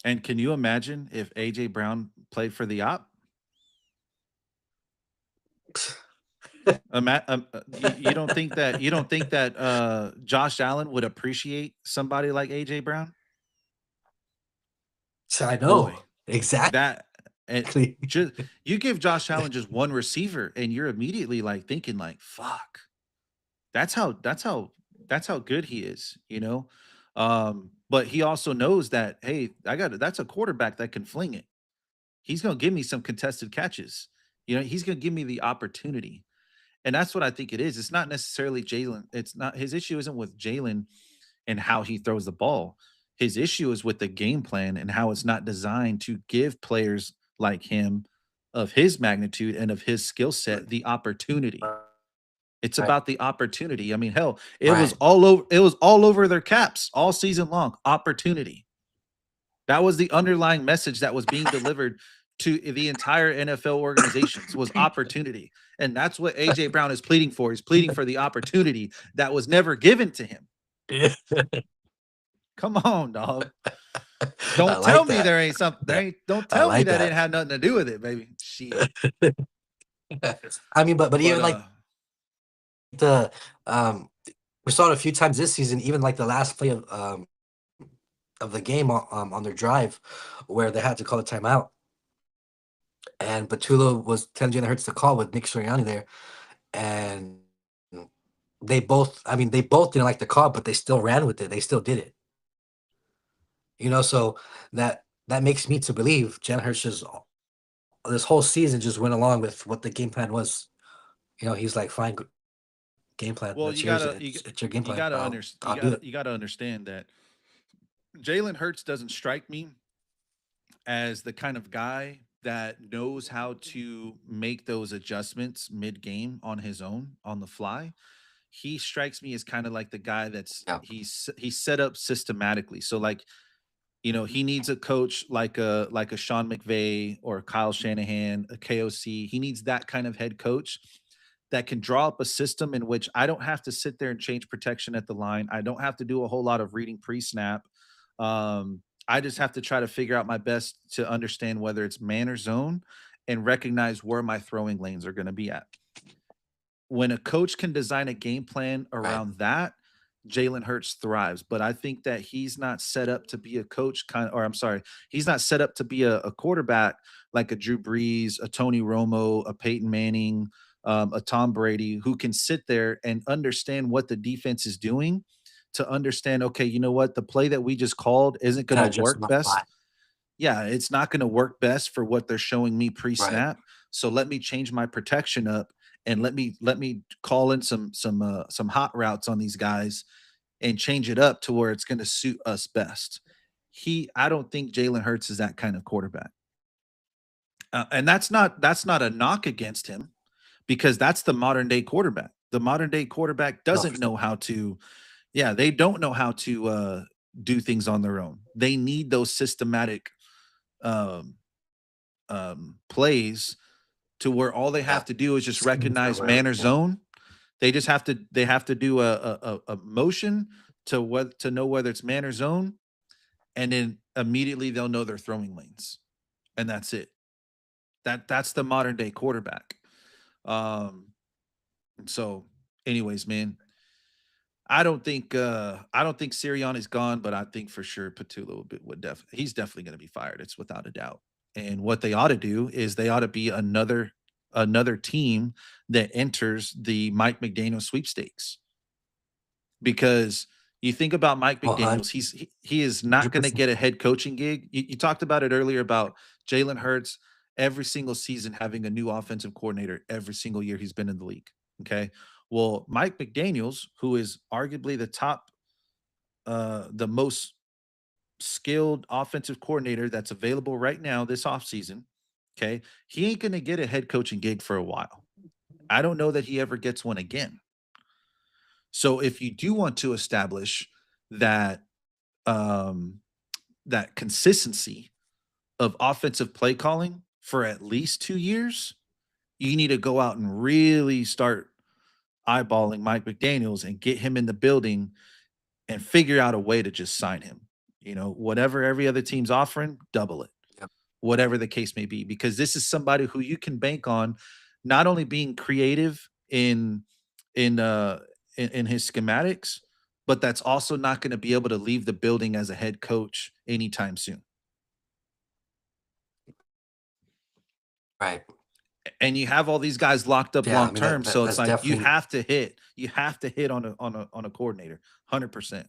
Speaker 2: And can you imagine if AJ Brown played for the op? You don't think that Josh Allen would appreciate somebody like AJ Brown?
Speaker 3: So I know
Speaker 2: Boy,
Speaker 3: exactly.
Speaker 2: that and just you give Josh Allen just one receiver, and you're immediately like thinking like, "Fuck." That's how good he is. But he also knows that, hey, that's a quarterback that can fling it. He's gonna give me some contested catches. He's gonna give me the opportunity. And that's what I think it is. It's not necessarily Jalen. It's not his issue isn't with Jalen and how he throws the ball. His issue is with the game plan and how it's not designed to give players like him of his magnitude and of his skill set the opportunity. It's
Speaker 3: Right,
Speaker 2: about the opportunity. I mean, hell,
Speaker 3: right.
Speaker 2: it was all over their caps all season long. Opportunity. That was the underlying message that was being delivered to the entire NFL organizations was opportunity. And that's what AJ Brown is pleading for. He's pleading for the opportunity that was never given to him. Come on, dog.
Speaker 3: I
Speaker 2: Don't tell
Speaker 3: like
Speaker 2: me
Speaker 3: that.
Speaker 2: there ain't something. Don't
Speaker 3: I
Speaker 2: tell me
Speaker 3: like
Speaker 2: that it
Speaker 3: that.
Speaker 2: had nothing to do with it, baby. Shit.
Speaker 3: I mean, but
Speaker 2: But
Speaker 3: even like the we saw it a few times this season. Even like the last play of of the game on their drive, where they had to call a timeout, and Batula was telling Jalen Hurts to call with Nick Sirianni there, and they both didn't like the call, but they still ran with it. They still did it. So that makes me to believe Jalen Hurts just this whole season just went along with what the game plan was. He's like, fine, game plan.
Speaker 2: Well,
Speaker 3: That's yours. It's your game plan. I'll do it.
Speaker 2: you gotta understand that Jalen Hurts doesn't strike me as the kind of guy that knows how to make those adjustments mid game on his own on the fly. He strikes me as kind of like the guy that's
Speaker 3: Yeah.
Speaker 2: he's set up systematically. So like, he needs a coach like a Sean McVay or Kyle Shanahan, a KOC. He needs that kind of head coach that can draw up a system in which I don't have to sit there and change protection at the line. I don't have to do a whole lot of reading pre-snap. I just have to try to figure out my best to understand whether it's man or zone and recognize where my throwing lanes are going to be at. When a coach can design a game plan
Speaker 3: Right.
Speaker 2: around that, Jalen Hurts thrives. But I think that he's not set up to be a coach or I'm sorry, he's not set up to be a quarterback like a Drew Brees, a Tony Romo, a Peyton Manning, a Tom Brady, who can sit there and understand what the defense is doing to understand, okay, you know what, the play that we just called isn't going
Speaker 3: And
Speaker 2: to
Speaker 3: I just on
Speaker 2: work
Speaker 3: the fly.
Speaker 2: best. Yeah, it's not going to work best for what they're showing me
Speaker 3: Right.
Speaker 2: pre-snap. So let me change my protection up and let me call in some hot routes on these guys and change it up to where it's going to suit us best. I don't think Jalen Hurts is that kind of quarterback, and that's not a knock against him because that's the modern day quarterback. The modern day quarterback
Speaker 3: No,
Speaker 2: doesn't
Speaker 3: for sure.
Speaker 2: know how to. Yeah, they don't know how to do things on their own. They need those systematic um, plays to where all they
Speaker 3: Yeah.
Speaker 2: have to do is just
Speaker 3: Schemes or
Speaker 2: recognize
Speaker 3: whatever.
Speaker 2: man or
Speaker 3: Yeah.
Speaker 2: zone. They have to do a motion to know whether it's man or zone, and then immediately they'll know their throwing lanes, and that's it. That's the modern day quarterback. Um, so, anyways, man, I don't think Sirianni is gone, but I think for sure Patullo he's definitely going to be fired. It's without a doubt. And what they ought to do is they ought to be another team that enters the Mike McDaniel sweepstakes because you think about Mike
Speaker 3: Oh,
Speaker 2: McDaniels, he is not going to
Speaker 3: 100%.
Speaker 2: get a head coaching gig. You talked about it earlier about Jalen Hurts every single season having a new offensive coordinator every single year he's been in the league. Okay. Well, Mike McDaniels, who is arguably the most skilled offensive coordinator that's available right now this offseason, okay, he ain't going to get a head coaching gig for a while. I don't know that he ever gets one again. So if you do want to establish that um, that consistency of offensive play calling for at least 2 years, you need to go out and really start eyeballing Mike McDaniels and get him in the building and figure out a way to just sign him. Whatever every other team's offering, double it,
Speaker 3: Yep.
Speaker 2: whatever the case may be, because this is somebody who you can bank on not only being creative in uh in his schematics, but that's also not going to be able to leave the building as a head coach anytime soon.
Speaker 3: Right.
Speaker 2: And you have all these guys locked up
Speaker 3: Yeah. I
Speaker 2: long
Speaker 3: mean,
Speaker 2: term, so it's
Speaker 3: that's
Speaker 2: like
Speaker 3: definitely,
Speaker 2: you have to hit on a coordinator 100%.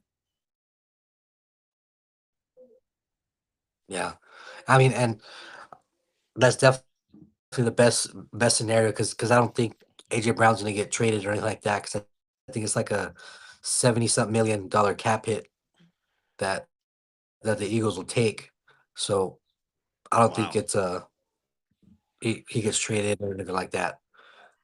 Speaker 3: yeah. I mean, and that's definitely the best scenario because I don't think AJ Brown's gonna get traded or anything like that because I think it's like a 70 something $1 million cap hit that that the Eagles will take. So I don't think
Speaker 2: Wow.
Speaker 3: it's he gets traded or anything like that.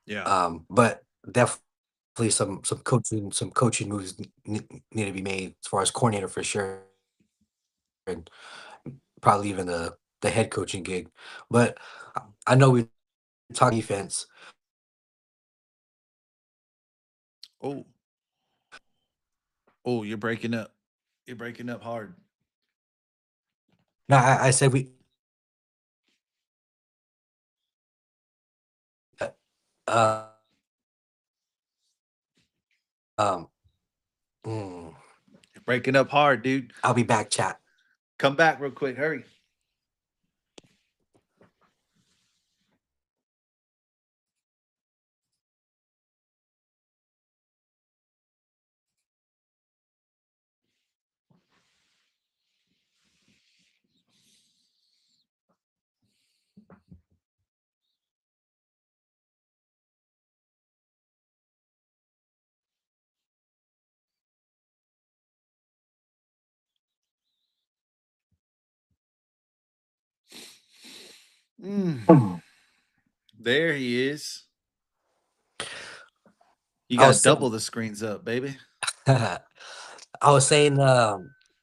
Speaker 2: Yeah.
Speaker 3: But definitely some coaching moves need to be made as far as coordinator for sure, and probably even the head coaching gig. But I know we talk defense.
Speaker 2: Oh, oh, you're breaking up. You're breaking up hard.
Speaker 3: No, I said we. Uh, uh, um, mm,
Speaker 2: You're breaking up hard, dude.
Speaker 3: I'll be back, chat.
Speaker 2: Come back real quick. Hurry. Mm, there he is. You
Speaker 3: I
Speaker 2: got
Speaker 3: was
Speaker 2: double
Speaker 3: saying,
Speaker 2: the screens up, baby.
Speaker 3: I was saying,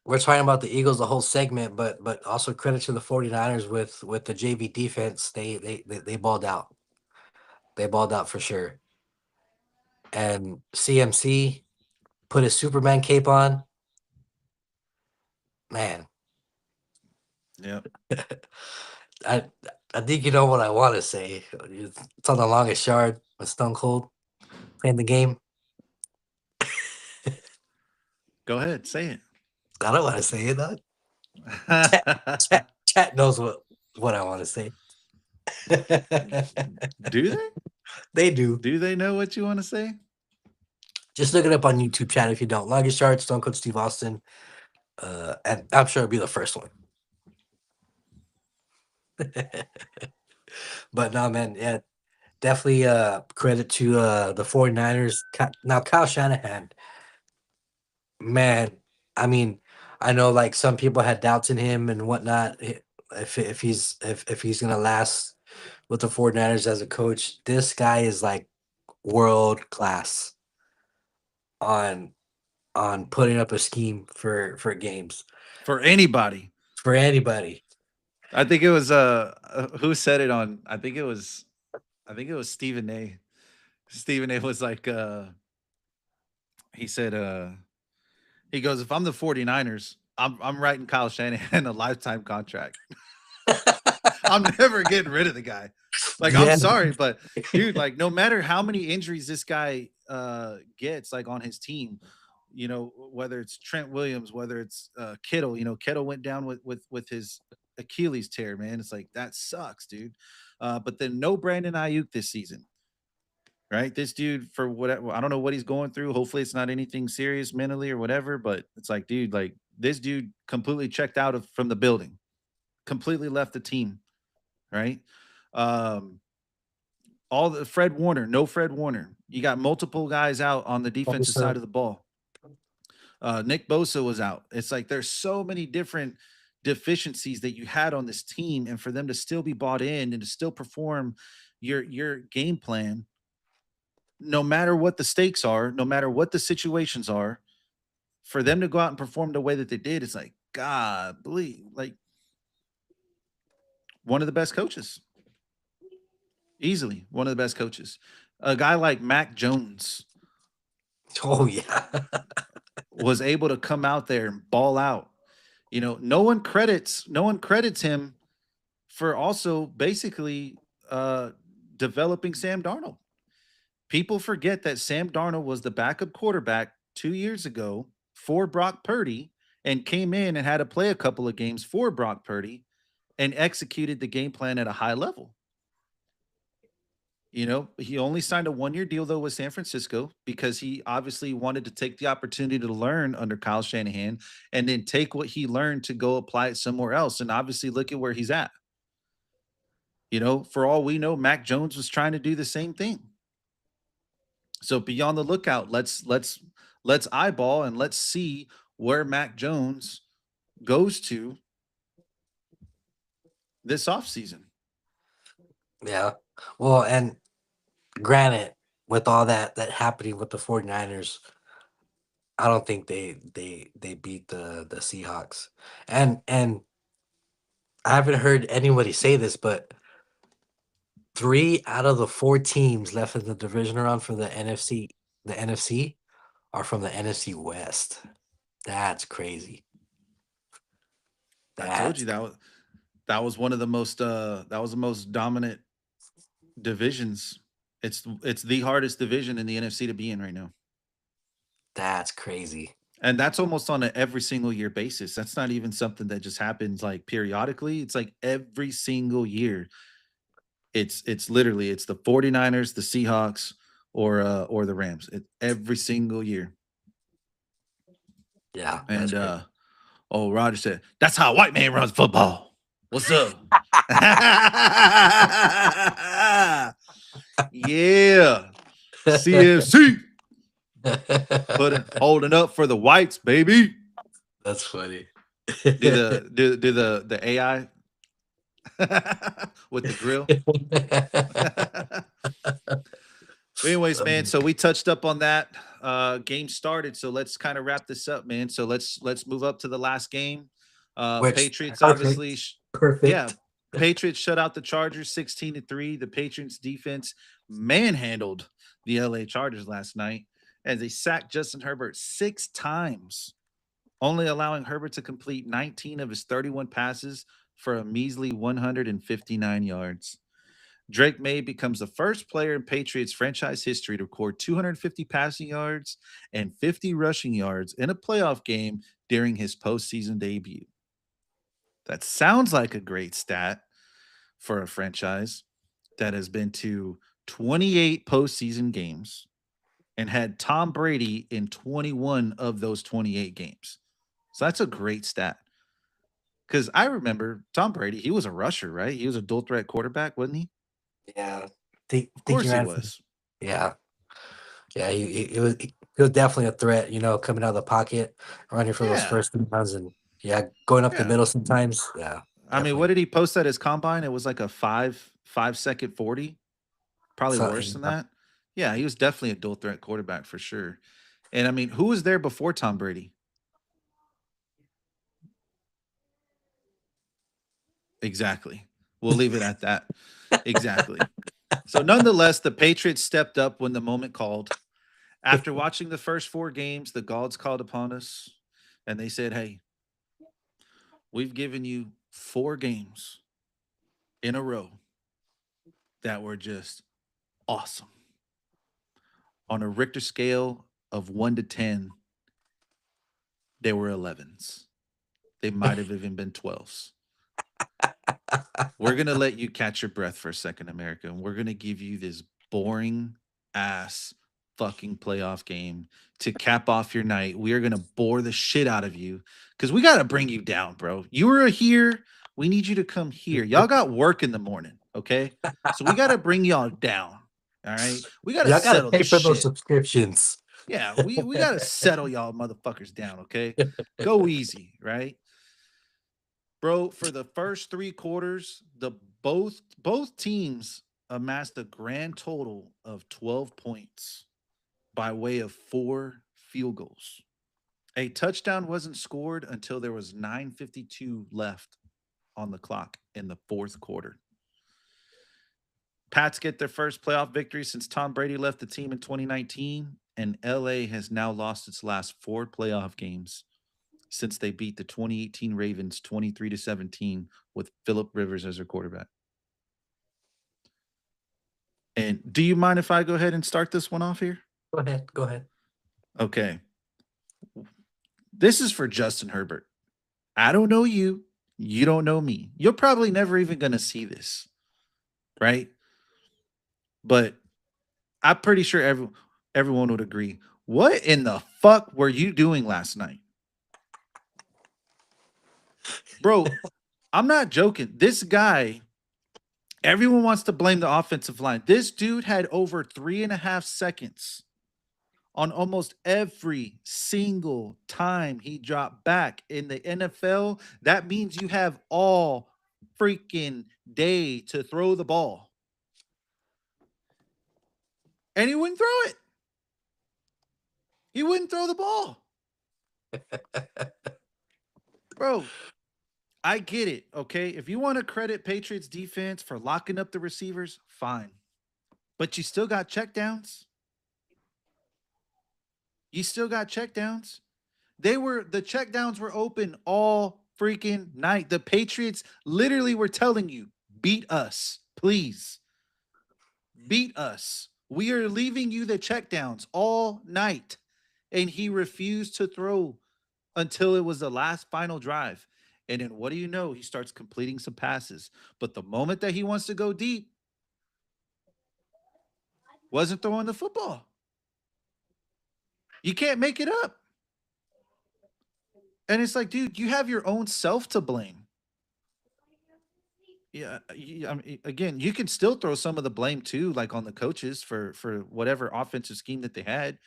Speaker 3: we're talking about the Eagles the whole segment, but also credit to the 49ers with the JV defense. They balled out. They balled out for sure. And CMC put his Superman cape on. Man,
Speaker 2: Yep.
Speaker 3: I I think you know what I want to say. It's on the longest yard with Stone Cold playing the game.
Speaker 2: Go ahead, say
Speaker 3: I don't want to say it. Though. Chat,
Speaker 2: it.
Speaker 3: chat knows what I want to say.
Speaker 2: Do they?
Speaker 3: They do.
Speaker 2: Do they know what you want to say?
Speaker 3: Just look it up on YouTube chat if you don't. Longest yard, Stone Cold Steve Austin. And I'm sure it'll be the first one. But no, man, yeah, definitely credit to the 49ers. Now Kyle Shanahan, man, I mean, I know like some people had doubts in him and whatnot. If he's gonna last with the 49ers as a coach, this guy is like world class on putting up a scheme for games
Speaker 2: For anybody.
Speaker 3: for anybody.
Speaker 2: I think it was who said it on I think it was Stephen A. Stephen A was like he said he goes, if I'm the 49ers, I'm writing Kyle Shanahan a lifetime contract. I'm never getting rid of the guy. Like, I'm
Speaker 3: Yeah,
Speaker 2: sorry, but dude, like, no matter how many injuries this guy gets, like on his team, whether it's Trent Williams, whether it's Kittle, Kittle went down with his Achilles tear, man. It's like that sucks, dude. But then no Brandon Ayuk this season, right? This dude, for whatever, I don't know what he's going through. Hopefully, it's not anything serious mentally or whatever. But it's like, dude, like this dude completely checked out from the building, completely left the team, right? Um, all the Fred Warner, no Fred Warner. You got multiple guys out on the defensive side of the ball. Nick Bosa was out. It's like there's so many different deficiencies that you had on this team, and for them to still be bought in and to still perform your game plan, no matter what the stakes are, no matter what the situations are, for them to go out and perform the way that they did, it's like God, believe like one of the best coaches, easily one of the best coaches. A guy like Mac Jones
Speaker 3: oh yeah.
Speaker 2: was able to come out there and ball out. No one credits him for also basically developing Sam Darnold. People forget that Sam Darnold was the backup quarterback 2 years ago for Brock Purdy and came in and had to play a couple of games for Brock Purdy and executed the game plan at a high level. He only signed a 1-year deal though with San Francisco because he obviously wanted to take the opportunity to learn under Kyle Shanahan and then take what he learned to go apply it somewhere else. And obviously look at where he's at. For all we know, Mac Jones was trying to do the same thing. So be on the lookout. Let's eyeball and let's see where Mac Jones goes to this offseason.
Speaker 3: Yeah. Well, and granted, with all that happening with the 49ers, I don't think they beat the Seahawks. And I haven't heard anybody say this, but 3 out of the 4 teams left in the division round for the NFC are from the NFC West. That's crazy.
Speaker 2: I told
Speaker 3: That's
Speaker 2: you that was one of the most that was the most dominant divisions. It's the hardest division in the NFC to be in right now.
Speaker 3: that's crazy.
Speaker 2: And that's almost on an every single year basis. That's not even something that just happens like periodically. It's like every single year. It's literally it's the 49ers, the Seahawks, or the Rams. Every single year.
Speaker 3: Yeah, that's
Speaker 2: And
Speaker 3: great.
Speaker 2: oh, Roger said, "That's how a white man runs football." What's up? Yeah. CFC. Put it holding up for the whites, baby.
Speaker 3: That's funny.
Speaker 2: Do the AI with the grill. But anyways, man, so we touched up on that. Game started, so let's kind of wrap this up, man. So let's move up to the last game.
Speaker 3: Which
Speaker 2: Patriots obviously,
Speaker 3: perfect,
Speaker 2: yeah,
Speaker 3: perfect.
Speaker 2: Patriots shut out the Chargers 16-3. The Patriots defense manhandled the LA Chargers last night as they sacked Justin Herbert 6 times, only allowing Herbert to complete 19 of his 31 passes for a measly 159 yards. Drake May becomes the first player in Patriots franchise history to record 250 passing yards and 50 rushing yards in a playoff game during his postseason debut. That sounds like a great stat for a franchise that has been to 28 postseason games and had Tom Brady in 21 of those 28 games. So that's a great stat. Because I remember Tom Brady, he was a rusher, right? He was a dual threat quarterback, wasn't he?
Speaker 3: Yeah,
Speaker 2: Of
Speaker 3: think he
Speaker 2: course he
Speaker 3: ran for.
Speaker 2: was.
Speaker 3: Yeah, yeah. He was definitely a threat. Coming out of the pocket, running for those
Speaker 2: Yeah.
Speaker 3: first 3 rounds, and yeah, going up the
Speaker 2: Yeah.
Speaker 3: middle sometimes. Yeah,
Speaker 2: I mean, what
Speaker 3: definitely.
Speaker 2: did he post at his combine? It was like a 5 second 40, probably
Speaker 3: So
Speaker 2: worse than that. Yeah, he was definitely a dual threat quarterback for sure. And I mean, who was there before Tom Brady? Exactly. We'll leave it at that. Exactly. So, nonetheless, the Patriots stepped up when the moment called. After watching the first 4 games, the gods called upon us and they said, "Hey, we've given you 4 games in a row that were just awesome. On a Richter scale of 1 to 10, they were 11s. They might have even been 12s. We're going to let you catch your breath for a second, America, and we're going to give you this boring ass fucking playoff game to cap off your night. We are going to bore the shit out of you because we got to bring you down, bro. You were here. We need you to come here. Y'all got work in the morning, okay? So we got to bring y'all down. All right. We got to
Speaker 3: y'all gotta
Speaker 2: settle
Speaker 3: pay
Speaker 2: this
Speaker 3: for those
Speaker 2: shit.
Speaker 3: subscriptions.
Speaker 2: Yeah, we got to settle y'all motherfuckers down, okay? Go easy, right? Bro, for the first 3 quarters, the both teams amassed a grand total of 12 points by way of 4 field goals. A touchdown wasn't scored until there was 9:52 left on the clock in the fourth quarter. Pats get their first playoff victory since Tom Brady left the team in 2019, and LA has now lost its last 4 playoff games since they beat the 2018 Ravens 23-17 with Philip Rivers as their quarterback. And do you mind if I go ahead and start this one off here?
Speaker 3: Go ahead. Go ahead.
Speaker 2: Okay. This is for Justin Herbert. I don't know you. You don't know me. You're probably never even going to see this, right? But I'm pretty sure everyone would agree. What in the fuck were you doing last night? Bro, I'm not joking. This guy, everyone wants to blame the offensive line. This dude had over 3.5 seconds on almost every single time he dropped back in the NFL. That means you have all freaking day to throw the ball. And he wouldn't throw it. He wouldn't throw the ball. Bro, I get it, okay? If you want to credit Patriots defense for locking up the receivers, fine. But you still got checkdowns. You still got checkdowns. The checkdowns were open all freaking night. The Patriots literally were telling you, beat us, please. Beat us. We are leaving you the checkdowns all night. and he refused to throw until it was the last final drive. And then what do you know? He starts completing some passes. But the moment that he wants to go deep, wasn't throwing the football. You can't make it up. And it's like, dude, you have your own self to blame. Yeah, I mean, again, you can still throw some of the blame too, like on the coaches for whatever offensive scheme that they had,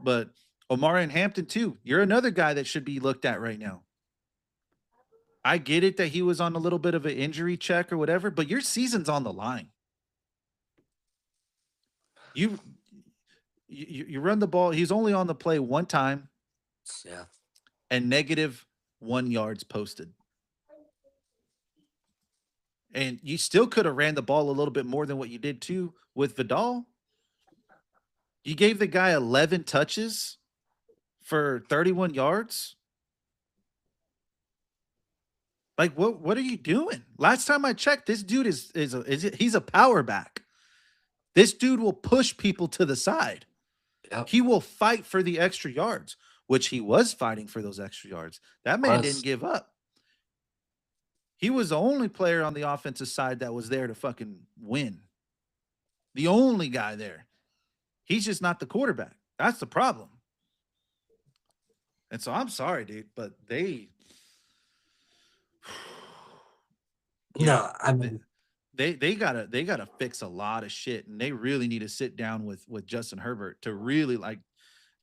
Speaker 2: But Omari and Hampton too. You're another guy that should be looked at right now. I get it that he was on a little bit of an injury check or whatever, but your season's on the line. You you run the ball. He's only on the play one time
Speaker 3: Yeah.
Speaker 2: and -1 yards posted. And you still could have ran the ball a little bit more than what you did too with Vidal. You gave the guy 11 touches for 31 yards. Like what are you doing? Last time I checked, this dude he's a power back. This dude will push people to the side.
Speaker 3: Yep.
Speaker 2: He will fight for the extra yards, which he was fighting for those extra yards. That man didn't give up. He was the only player on the offensive side that was there to fucking win. The only guy there. He's just not the quarterback. That's the problem. And so I'm sorry, dude, but
Speaker 3: No, I mean,
Speaker 2: they gotta fix a lot of shit, and they really need to sit down with Justin Herbert to really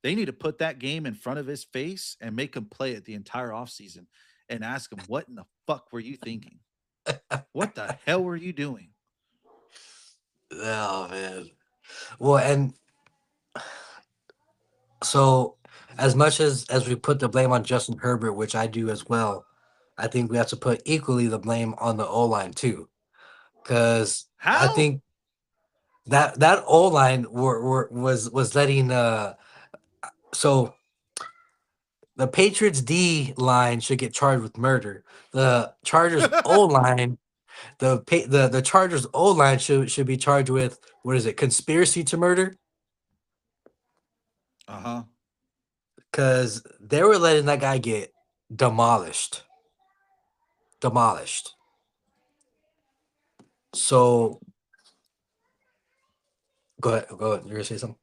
Speaker 2: they need to put that game in front of his face and make him play it the entire offseason and ask him, what in the fuck were you thinking? What the hell were you doing?
Speaker 3: oh man. Well, and so as much as we put the blame on Justin Herbert, which I do as well, I think we have to put equally the blame on the O line too, because I
Speaker 2: How?
Speaker 3: think that O line was letting so the Patriots D line should get charged with murder. The Chargers O line, the Chargers O line should be charged with, what is it, conspiracy to murder?
Speaker 2: Uh-huh.
Speaker 3: Because they were letting that guy get demolished. Demolished. So go ahead. Go ahead. You're gonna say something?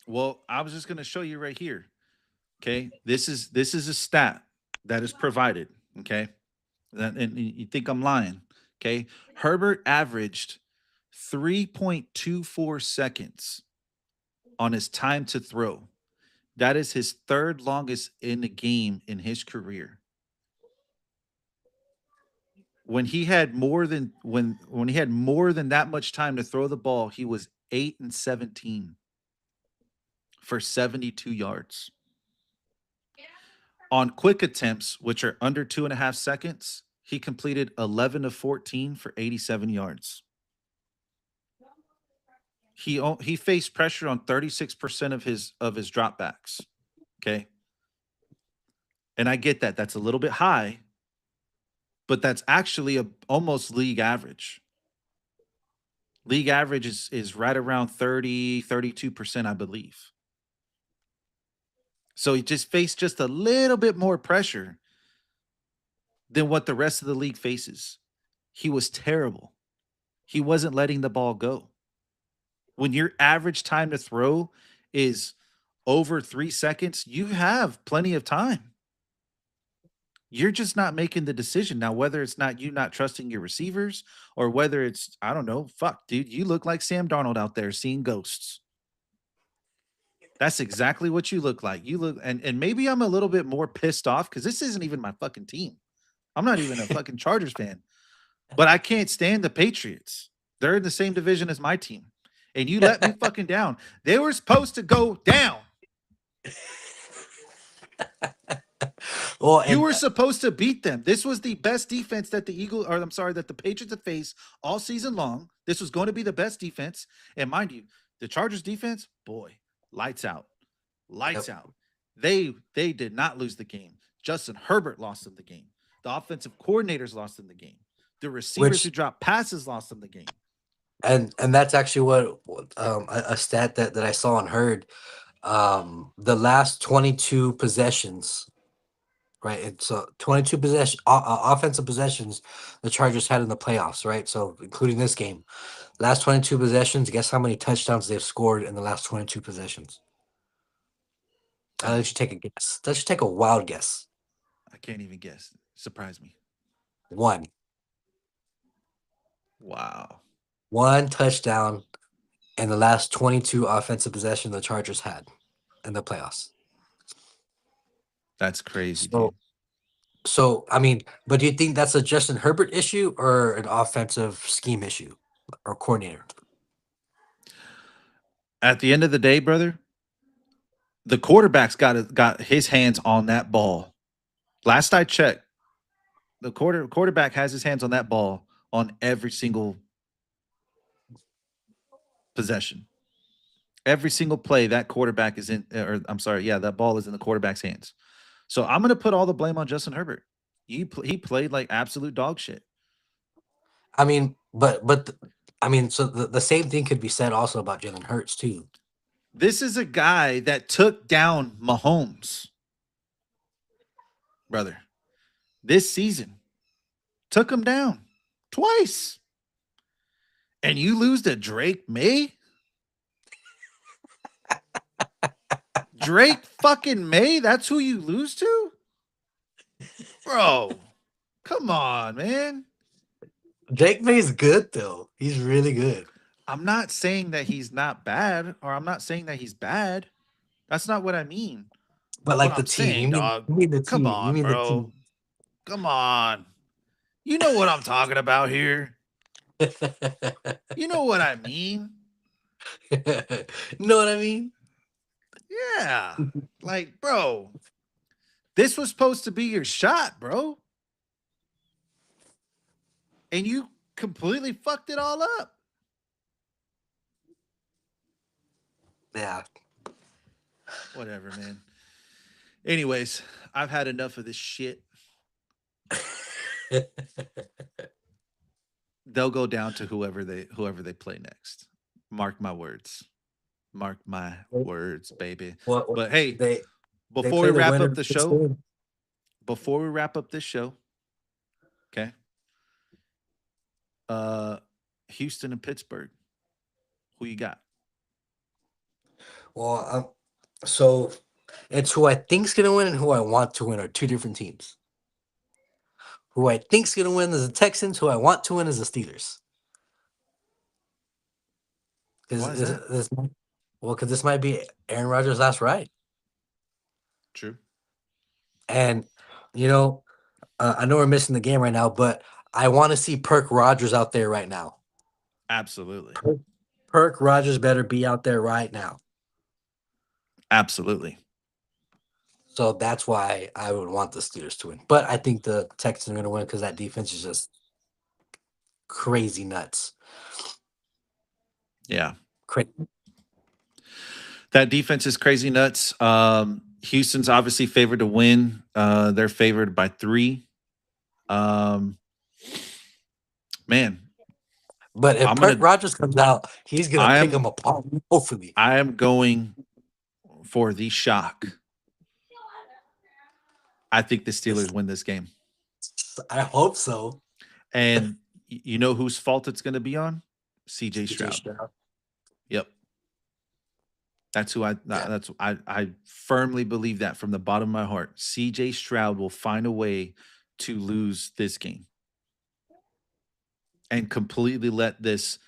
Speaker 2: Well, I was just gonna show you right here. Okay. This is a stat that is provided. Okay. And you think I'm lying. Okay. Herbert averaged 3.24 seconds on his time to throw. That is his third longest in the game in his career. When he had more than that much time to throw the ball, he was 8 and 17 for 72 yards. On quick attempts, which are under 2.5 seconds, he completed 11 of 14 for 87 yards. He faced pressure on 36% of his dropbacks. Okay. And I get that. That's a little bit high, but that's actually almost league average. League average is right around 32%, I believe. So he just faced just a little bit more pressure than what the rest of the league faces. He was terrible. He wasn't letting the ball go. When your average time to throw is over 3 seconds, you have plenty of time. You're just not making the decision. Now, whether it's not you not trusting your receivers or whether it's, I don't know, fuck, dude, you look like Sam Darnold out there seeing ghosts. That's exactly what you look like. You look, and maybe I'm a little bit more pissed off because this isn't even my fucking team. I'm not even a fucking Chargers fan, but I can't stand the Patriots. They're in the same division as my team. And you let me fucking down. They were supposed to go down.
Speaker 3: Well,
Speaker 2: You were supposed to beat them. This was the best defense that the Patriots have faced all season long. This was going to be the best defense. And mind you, the Chargers defense, boy, lights out. Lights out. They did not lose the game. Justin Herbert lost them the game. The offensive coordinators lost them the game. The receivers who dropped passes lost them the game.
Speaker 3: And that's actually what a stat that I saw and heard. The last 22 possessions, right? It's 22 offensive possessions the Chargers had in the playoffs, right? So including this game, last 22 possessions. Guess how many touchdowns they've scored in the last 22 possessions? I'll let you take a guess. Let's take a wild guess.
Speaker 2: I can't even guess. Surprise me.
Speaker 3: One.
Speaker 2: Wow.
Speaker 3: One touchdown in the last 22 offensive possession the Chargers had in the playoffs.
Speaker 2: That's crazy,
Speaker 3: So,
Speaker 2: dude.
Speaker 3: so I mean, but do you think that's a Justin Herbert issue or an offensive scheme issue or coordinator?
Speaker 2: At the end of the day, brother, the quarterback's got his hands on that ball. Last I checked, the quarterback has his hands on that ball on every single possession. Every single play that quarterback is in, or I'm sorry, yeah, that ball is in the quarterback's hands. So I'm going to put all the blame on Justin Herbert. He played like absolute dog shit.
Speaker 3: I mean, I mean, so the same thing could be said also about Jalen Hurts too.
Speaker 2: This is a guy that took down Mahomes, brother. This season, took him down twice. And you lose to Drake May? Drake fucking May? That's who you lose to? Bro, come on, man.
Speaker 3: Drake May's good though. He's really good.
Speaker 2: I'm not saying that he's not bad, or I'm not saying that he's bad. That's not what I mean.
Speaker 3: But
Speaker 2: What
Speaker 3: like the
Speaker 2: I'm
Speaker 3: team,
Speaker 2: saying, dog.
Speaker 3: you mean the
Speaker 2: Come
Speaker 3: team, you
Speaker 2: on,
Speaker 3: mean the
Speaker 2: bro.
Speaker 3: team.
Speaker 2: Come on. You know what I'm talking about here. You know what I mean.
Speaker 3: Know what I mean?
Speaker 2: Yeah. Like, bro, this was supposed to be your shot, bro. And you completely fucked it all up.
Speaker 3: Yeah.
Speaker 2: Whatever, man. Anyways, I've had enough of this shit. They'll go down to whoever they play next. Mark my words. Mark my words, baby.
Speaker 3: Well,
Speaker 2: But hey,
Speaker 3: they
Speaker 2: before
Speaker 3: play
Speaker 2: we
Speaker 3: the
Speaker 2: wrap
Speaker 3: winner
Speaker 2: up
Speaker 3: of
Speaker 2: the
Speaker 3: this
Speaker 2: show,
Speaker 3: game.
Speaker 2: okay? Houston and Pittsburgh. Who you got?
Speaker 3: Well, so it's who I think's gonna win and who I want to win are two different teams. Who I think's gonna win is the Texans. Who I want to win is the Steelers.
Speaker 2: Why is that?
Speaker 3: Because this might be Aaron Rodgers' last ride,
Speaker 2: True.
Speaker 3: and you know, I know we're missing the game right now, but I want to see Perk Rogers out there right now.
Speaker 2: Absolutely.
Speaker 3: Perk Rogers better be out there right now.
Speaker 2: Absolutely.
Speaker 3: So that's why I would want the Steelers to win. But I think the Texans are going to win because that defense is just crazy nuts.
Speaker 2: Yeah.
Speaker 3: Crazy.
Speaker 2: That defense is crazy nuts. Houston's obviously favored to win. They're favored by 3. Man,
Speaker 3: But if Perk Rogers comes out, he's going to pick them apart, hopefully.
Speaker 2: I am going for the shock. I think the Steelers win this game.
Speaker 3: I hope so.
Speaker 2: And you know whose fault it's going to be on? CJ Stroud. Yep. That's who I firmly believe that from the bottom of my heart. CJ Stroud will find a way to lose this game and completely let this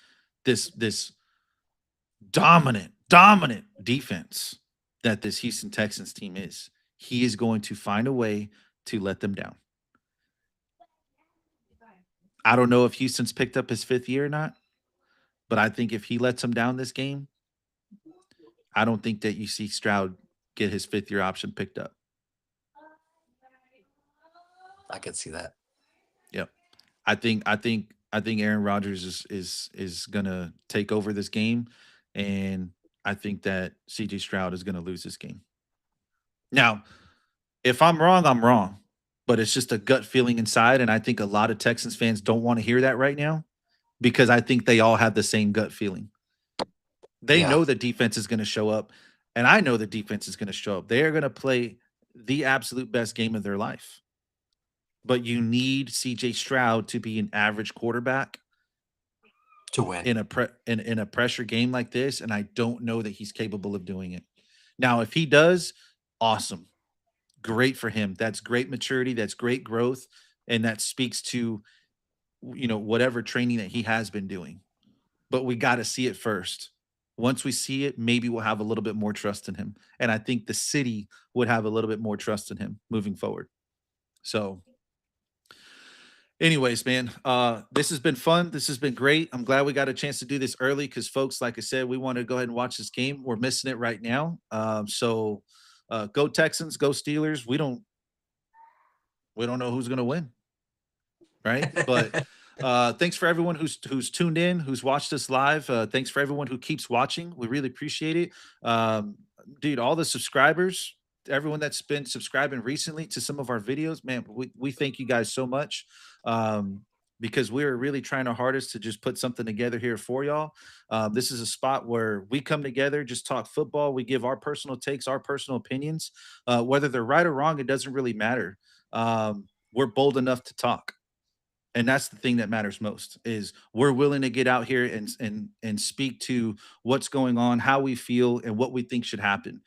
Speaker 2: dominant defense that this Houston Texans team is. He is going to find a way to let them down. I don't know if Houston's picked up his 5th year or not, but I think if he lets them down this game, I don't think that you see Stroud get his 5th year option picked up.
Speaker 3: I can see that.
Speaker 2: Yep. I think Aaron Rodgers is gonna take over this game, and I think that CJ Stroud is gonna lose this game. Now, if I'm wrong, I'm wrong, but it's just a gut feeling inside, and I think a lot of Texans fans don't want to hear that right now because I think they all have the same gut feeling. They know the defense is going to show up, And I know the defense is going to show up. They are going to play the absolute best game of their life. But you need CJ Stroud to be an average quarterback
Speaker 3: to win.
Speaker 2: in a pressure game like this, and I don't know that he's capable of doing it. Now, if he does, awesome. Great for him. That's great maturity, that's great growth, and that speaks to whatever training that he has been doing. But we got to see it first. Once we see it, maybe we'll have a little bit more trust in him. And I think the city would have a little bit more trust in him moving forward. So, anyways, man, this has been fun. This has been great. I'm glad we got a chance to do this early because, folks, like I said, we want to go ahead and watch this game. We're missing it right now. So, go Texans, go Steelers. We don't know who's going to win, right? But thanks for everyone who's tuned in, who's watched us live. Thanks for everyone who keeps watching. We really appreciate it. Dude, all the subscribers, everyone that's been subscribing recently to some of our videos, man, we thank you guys so much. Because we're really trying our hardest to just put something together here for y'all. This is a spot where we come together, just talk football. We give our personal takes, our personal opinions. Whether they're right or wrong, it doesn't really matter. We're bold enough to talk. And that's the thing that matters most is we're willing to get out here and speak to what's going on, how we feel, and what we think should happen.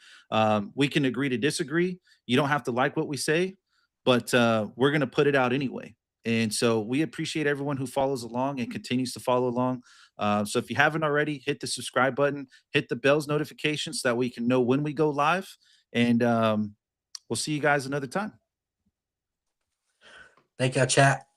Speaker 2: We can agree to disagree. You don't have to like what we say, but we're going to put it out anyway. And so we appreciate everyone who follows along and continues to follow along. So if you haven't already, hit the subscribe button, hit the bells notifications so that we can know when we go live. And we'll see you guys another time.
Speaker 3: Thank y'all, chat.